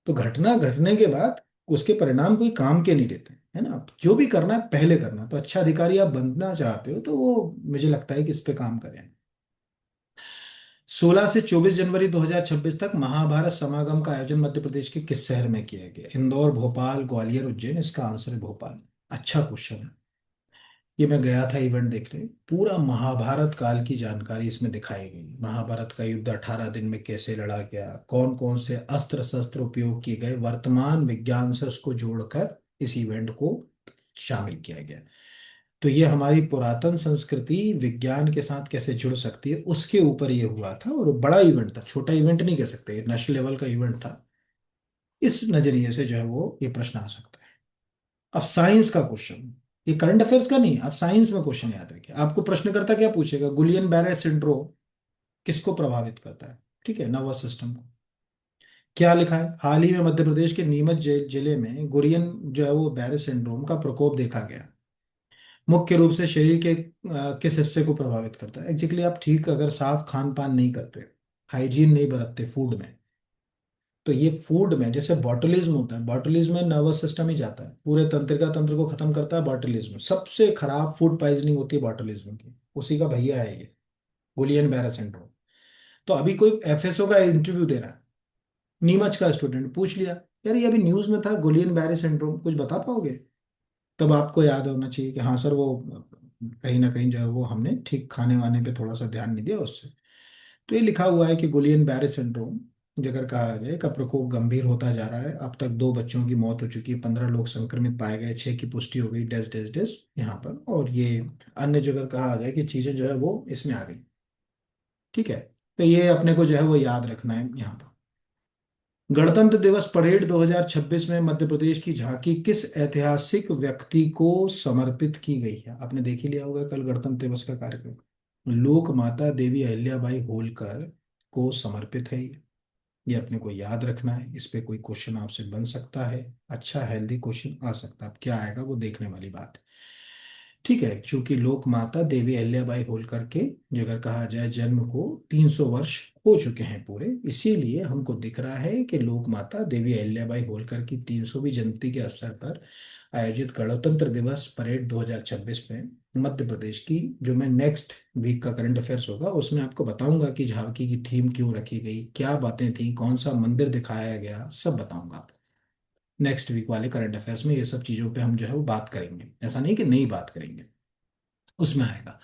तो घटना घटने के बाद उसके परिणाम कोई काम के नहीं रहते, है ना। जो भी करना है पहले करना, तो अच्छा अधिकारी आप बनना चाहते हो तो वो मुझे लगता है कि इस पे काम करें। 16 से 24 जनवरी 2026 तक महाभारत समागम का आयोजन मध्य प्रदेश के किस शहर में किया गया? इंदौर, भोपाल, ग्वालियर, उज्जैन। इसका आंसर है भोपाल। अच्छा क्वेश्चन है। ये मैं गया था इवेंट देखने, पूरा महाभारत काल की जानकारी इसमें दिखाई गई। महाभारत का युद्ध 18 दिन में कैसे लड़ा गया, कौन कौन से अस्त्र शस्त्र उपयोग किए गए, वर्तमान विज्ञान से उसको जोड़कर इस इवेंट को शामिल किया गया। तो ये हमारी पुरातन संस्कृति विज्ञान के साथ कैसे जुड़ सकती है उसके ऊपर ये हुआ था, और बड़ा इवेंट था, छोटा इवेंट नहीं कह सकते, ये नेशनल लेवल का इवेंट था। इस नजरिए से जो है वो ये प्रश्न आ सकता है। अब साइंस का क्वेश्चन, ये करंट अफेयर्स का नहीं है, आप साइंस में क्वेश्चन याद रखिए। आपको प्रश्नकर्ता क्या पूछेगा, गुलियन बैरे सिंड्रोम किसको प्रभावित करता है, ठीक है, नर्वस सिस्टम को। क्या लिखा है, हाल ही में मध्य प्रदेश के नीमच जिले में गुरियन जो है वो बैरे सिंड्रोम का प्रकोप देखा गया। मुख्य रूप से शरीर के किस हिस्से को प्रभावित करता है? एग्जैक्टली, आप ठीक अगर साफ खान पान नहीं करते, हाइजीन नहीं बरतते फूड में, तो ये फूड में जैसे बॉटुलिज्म होता है, बॉटुलिज्म में नर्वस सिस्टम ही जाता है, पूरे तंत्रिका तंत्र को खत्म करता है बॉटुलिज्म। सबसे खराब फूड पॉइजनिंग होती है बॉटुलिज्म की, उसी का भैया है ये, गुलियन बैरा सिंड्रोम। तो अभी कोई एफएसओ का इंटरव्यू दे रहा है, नीमच का स्टूडेंट पूछ लिया, यार ये अभी न्यूज में था गुलियन बैरे सिंड्रोम, कुछ बता पाओगे? तब आपको याद होना चाहिए कि हाँ सर, वो कहीं ना कहीं जो है वो हमने ठीक खाने वाने पे थोड़ा सा ध्यान नहीं दिया उससे। तो ये लिखा हुआ है कि गुलियन बैरे सिंड्रोम अगर कहा जाए का प्रकोप गंभीर होता जा रहा है। अब तक 2 बच्चों की मौत हो चुकी है, 15 लोग संक्रमित पाए गए, 6 की पुष्टि हो गई, डेस डेस डेस यहाँ पर। और ये अन्य जगह कहा जाए कि चीजें जो है वो इसमें आ गई, ठीक है। तो ये अपने को जो है वो याद रखना है यहाँ पर। गणतंत्र दिवस परेड 2026 में मध्य प्रदेश की झांकी किस ऐतिहासिक व्यक्ति को समर्पित की गई है? आपने देख ही लिया होगा कल गणतंत्र दिवस का कार्यक्रम, लोक माता देवी अहिल्याबाई होलकर को समर्पित है ये अपने को याद रखना है। इस पे कोई क्वेश्चन आपसे बन सकता है, अच्छा हेल्दी क्वेश्चन आ सकता है, अब क्या आएगा वो देखने वाली बात है, ठीक है। चूंकि लोक माता देवी अहिल्याबाई होलकर के जगह कहा जाए जन्म को 300 वर्ष हो चुके हैं पूरे, इसीलिए हमको दिख रहा है कि लोक माता देवी अहिल्याबाई होलकर की 300वीं जयंती के अवसर पर आयोजित गणतंत्र दिवस परेड 2026 में मध्य प्रदेश की, जो मैं नेक्स्ट वीक का करंट अफेयर्स होगा उसमें आपको बताऊंगा कि झांकी की थीम क्यों रखी गई, क्या बातें थी, कौन सा मंदिर दिखाया गया, सब बताऊंगा आपको। नेक्स्ट वीक वाले करंट अफेयर्स में ये सब चीजों पे हम जो है वो बात करेंगे, ऐसा नहीं कि नहीं बात करेंगे, उसमें आएगा।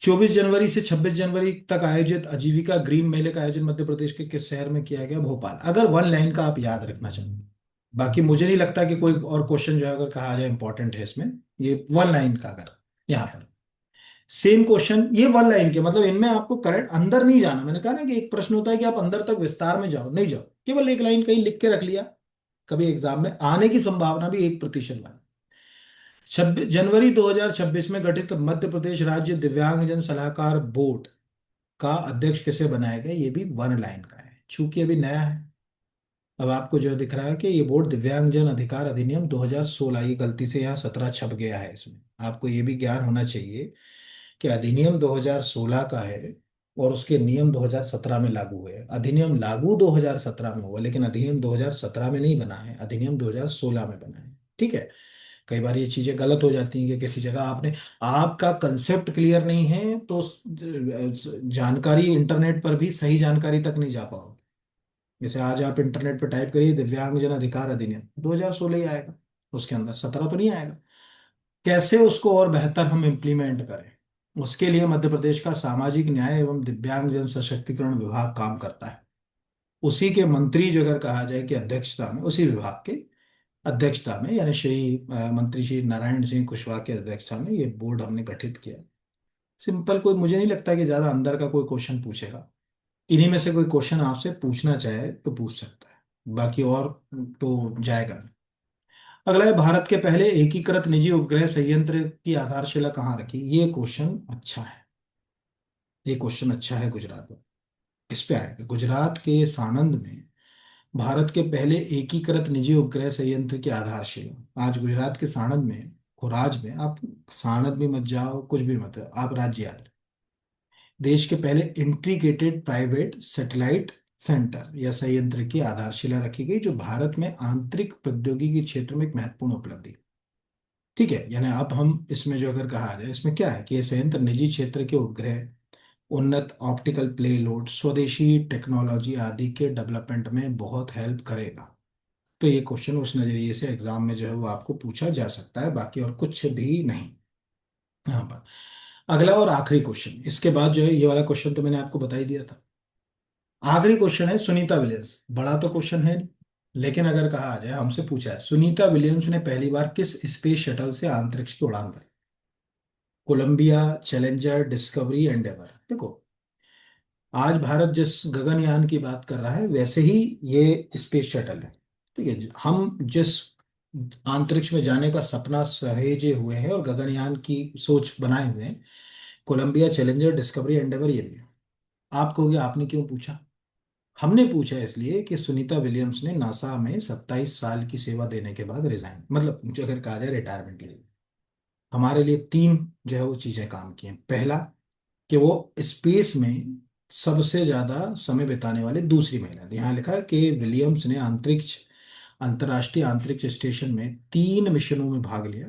24 जनवरी से 26 जनवरी तक आयोजित आजीविका ग्रीन मेले का आयोजन मध्य प्रदेश के किस शहर में किया गया? भोपाल। अगर वन लाइन का आप याद रखना चाहेंगे, बाकी मुझे नहीं लगता कि कोई और क्वेश्चन जो है अगर कहा जाए इंपॉर्टेंट है इसमें, ये वन लाइन का अगर यहाँ पर सेम क्वेश्चन, ये वन लाइन के मतलब इनमें आपको करंट अंदर नहीं जाना। मैंने कहा ना कि एक प्रश्न होता है कि आप अंदर तक विस्तार में जाओ, नहीं जाओ, केवल एक लाइन कहीं लिख के रख लिया, कभी एग्जाम में आने की संभावना भी 1% बना। 26 जनवरी 2026 में गठित मध्य प्रदेश राज्य दिव्यांगजन सलाहकार बोर्ड का अध्यक्ष किसे बनाया गया? ये भी वन लाइन का है, चूंकि अभी नया है। अब आपको जो दिख रहा है कि ये बोर्ड दिव्यांगजन अधिकार अधिनियम 2016, ये गलती से यहाँ 17 छप गया है इसमें, आपको ये भी ज्ञान होना चाहिए कि अधिनियम 2016 का है और उसके नियम 2017 में लागू हुए। अधिनियम लागू 2017 में हुआ, लेकिन अधिनियम 2017 में नहीं बना है, अधिनियम 2016 में बना है, ठीक है। कई बार ये चीजें गलत हो जाती हैं कि किसी जगह आपने, आपका कंसेप्ट क्लियर नहीं है तो जानकारी इंटरनेट पर भी सही जानकारी तक नहीं जा पाओ। जैसे आज आप इंटरनेट पर टाइप करिए दिव्यांगजन अधिकार अधिनियम, 2016 ही आएगा, उसके अंदर 17 तो नहीं आएगा। कैसे उसको और बेहतर हम इम्प्लीमेंट करें, उसके लिए मध्य प्रदेश का सामाजिक न्याय एवं दिव्यांगजन सशक्तिकरण विभाग काम करता है। उसी के मंत्री जो अगर कहा जाए कि अध्यक्षता में, उसी विभाग के अध्यक्षता में, यानी मंत्री श्री नारायण सिंह कुशवाहा की अध्यक्षता में ये बोर्ड हमने गठित किया। सिंपल, कोई मुझे नहीं लगता कि ज्यादा अंदर का कोई क्वेश्चन पूछेगा। इन्हीं में से कोई क्वेश्चन आपसे पूछना चाहे तो पूछ सकता है, बाकी और तो जाएगा नहीं। अगला है, भारत के पहले एकीकृत निजी उपग्रह संयंत्र की आधारशिला कहाँ रखी? ये क्वेश्चन अच्छा है। ये क्वेश्चन अच्छा है, गुजरात में। इस पे आएगा, गुजरात के सानंद में भारत के पहले एकीकृत निजी उपग्रह संयंत्र की आधारशिला आज गुजरात के सानंद में, खुराज में। आप सानंद भी मत जाओ, कुछ भी मत, आप राज्य याद रखें। देश के पहले इंटीग्रेटेड प्राइवेट सैटेलाइट सेंटर या संयंत्र की आधारशिला रखी गई, जो भारत में आंतरिक प्रौद्योगिकी के क्षेत्र में एक महत्वपूर्ण उपलब्धि है। ठीक है, यानी अब हम इसमें जो अगर कहा जाए, इसमें क्या है कि ये संयंत्र निजी क्षेत्र के उपग्रह, उन्नत ऑप्टिकल प्ले लोड, स्वदेशी टेक्नोलॉजी आदि के डेवलपमेंट में बहुत हेल्प करेगा। तो ये क्वेश्चन उस नजरिए से एग्जाम में जो है वो आपको पूछा जा सकता है, बाकी और कुछ भी नहीं यहाँ पर। अगला और आखिरी क्वेश्चन, इसके बाद जो है ये वाला क्वेश्चन तो मैंने आपको बता ही दिया था। आखिरी क्वेश्चन है सुनीता विलियम्स, बड़ा तो क्वेश्चन है नहीं, लेकिन अगर कहा जाए, हमसे पूछा है सुनीता विलियम्स ने पहली बार किस स्पेस शटल से अंतरिक्ष की उड़ान भरी? Columbia, Challenger, Discovery, Endeavour. देखो, आज भारत जिस गगनयान की बात कर रहा है, वैसे ही ये स्पेस शटल है। ठीक है, हम जिस अंतरिक्ष में जाने का सपना सहेजे हुए हैं और गगनयान की सोच बनाए हुए हैं, कोलंबिया, चैलेंजर, डिस्कवरी, एंडेवर, ये भी है। आप कहोगे आपने क्यों पूछा? हमने पूछा इसलिए कि सुनीता विलियम्स ने नासा में 27 साल की सेवा देने के बाद रिजाइन, मतलब जो अगर कहा जाए रिटायरमेंट ले ली। हमारे लिए तीन जो है वो चीजें काम की हैं। पहला, कि वो स्पेस में सबसे ज्यादा समय बिताने वाले दूसरी महिला थी। यहाँ लिखा है कि विलियम्स ने अंतर्राष्ट्रीय अंतरिक्ष स्टेशन में 3 मिशनों में भाग लिया,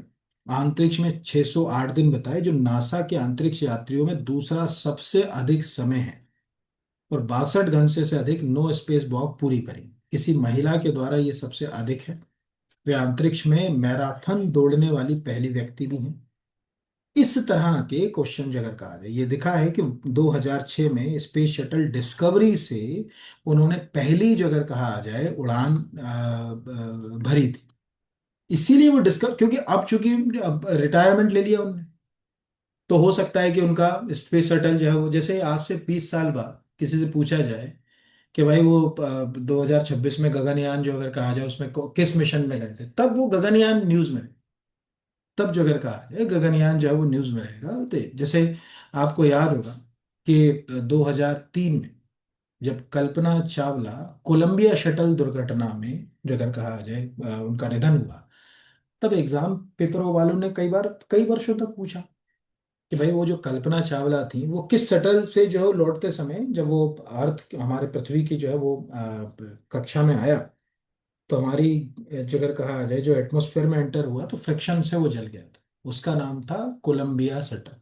अंतरिक्ष में 608 दिन बिताए, जो नासा के अंतरिक्ष यात्रियों में दूसरा सबसे अधिक समय है, और 62 घंटे से अधिक नो स्पेस वॉक पूरी करी। किसी महिला के द्वारा ये सबसे अधिक है। वे अंतरिक्ष में मैराथन दौड़ने वाली पहली व्यक्ति भी हैं। इस तरह के क्वेश्चन जो अगर कहा जाए, ये दिखा है कि 2006 में स्पेस शटल डिस्कवरी से उन्होंने पहली जो अगर कहा जाए उड़ान भरी थी। इसीलिए वो डिस्कवर, क्योंकि अब चूंकि अब रिटायरमेंट ले लिया उन्होंने, तो हो सकता है कि उनका स्पेस शटल जो है वो, जैसे आज से 20 साल बाद किसी से पूछा जाए कि भाई वो 2026 में गगनयान जो अगर कहा जाए उसमें किस मिशन में गए थे, तब वो गगनयान न्यूज में, तब जो अगर कहा जाए गगनयान जो है वो न्यूज में रहेगा। तो जैसे आपको याद होगा कि 2003 में जब कल्पना चावला कोलंबिया शटल दुर्घटना में जो अगर कहा जाए उनका निधन हुआ, तब एग्जाम पेपर वालों ने कई वर्षों तक पूछा कि भाई वो जो कल्पना चावला थी वो किस शटल से जो है लौटते समय, जब वो अर्थ हमारे पृथ्वी की जो है वो कक्षा में आया, तो हमारी जगह कहा जाए जो एटमॉस्फेयर में एंटर हुआ तो फ्रिक्शन से वो जल गया था। उसका नाम था कोलंबिया शटल।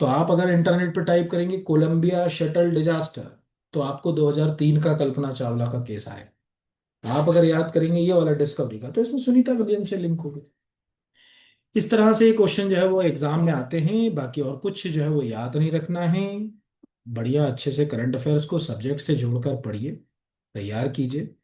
तो आप अगर इंटरनेट पे टाइप करेंगे कोलंबिया शटल डिजास्टर, तो आपको 2003 का कल्पना चावला का केस आएगा। आप अगर याद करेंगे ये वाला डिस्कवरी का, तो इसमें सुनीता विलियम्स से लिंक होगी। इस तरह से क्वेश्चन जो है वो एग्जाम में आते हैं, बाकी और कुछ जो है वो याद नहीं रखना है। बढ़िया अच्छे से करंट अफेयर्स को सब्जेक्ट से जोड़कर पढ़िए, तैयार कीजिए।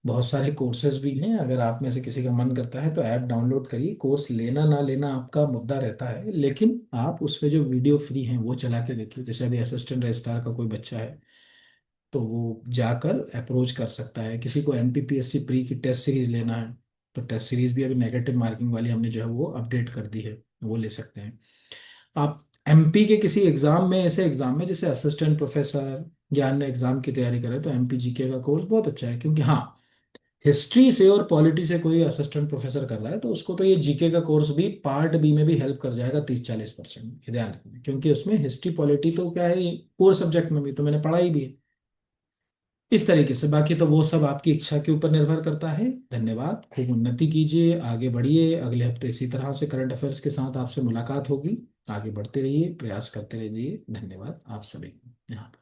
बहुत सारे कोर्सेज भी हैं, अगर आप में से किसी का मन करता है तो ऐप डाउनलोड करिए। कोर्स लेना ना लेना आपका मुद्दा रहता है, लेकिन आप उसमें जो वीडियो फ्री हैं वो चला के देखिए। जैसे अभी असिस्टेंट रजिस्ट्रार का कोई बच्चा है, तो वो जाकर अप्रोच कर सकता है। किसी को एमपीपीएससी प्री की टेस्ट सीरीज लेना है, तो टेस्ट सीरीज भी अभी नेगेटिव मार्किंग वाली हमने जो है वो अपडेट कर दी है, वो ले सकते हैं। आप एमपी के किसी एग्जाम में, ऐसे एग्जाम में जैसे असिस्टेंट प्रोफेसर या अन्य एग्जाम की तैयारी करें, तो एमपी जीके का कोर्स बहुत अच्छा है। क्योंकि हाँ, हिस्ट्री से और पॉलिटी से कोई असिस्टेंट प्रोफेसर कर रहा है, तो उसको तो ये जीके का कोर्स भी पार्ट बी में भी हेल्प कर जाएगा 30-40%। ये ध्यान रखना, क्योंकि उसमें हिस्ट्री पॉलिटी तो क्या है, कोर सब्जेक्ट में भी तो मैंने पढ़ाई भी है। इस तरीके से बाकी तो वो सब आपकी इच्छा के ऊपर निर्भर करता है। धन्यवाद, खूब उन्नति कीजिए, आगे बढ़िए। अगले हफ्ते इसी तरह से करंट अफेयर्स के साथ आपसे मुलाकात होगी। आगे बढ़ते रहिए, प्रयास करते रहिए। धन्यवाद आप सभी को यहाँ पर।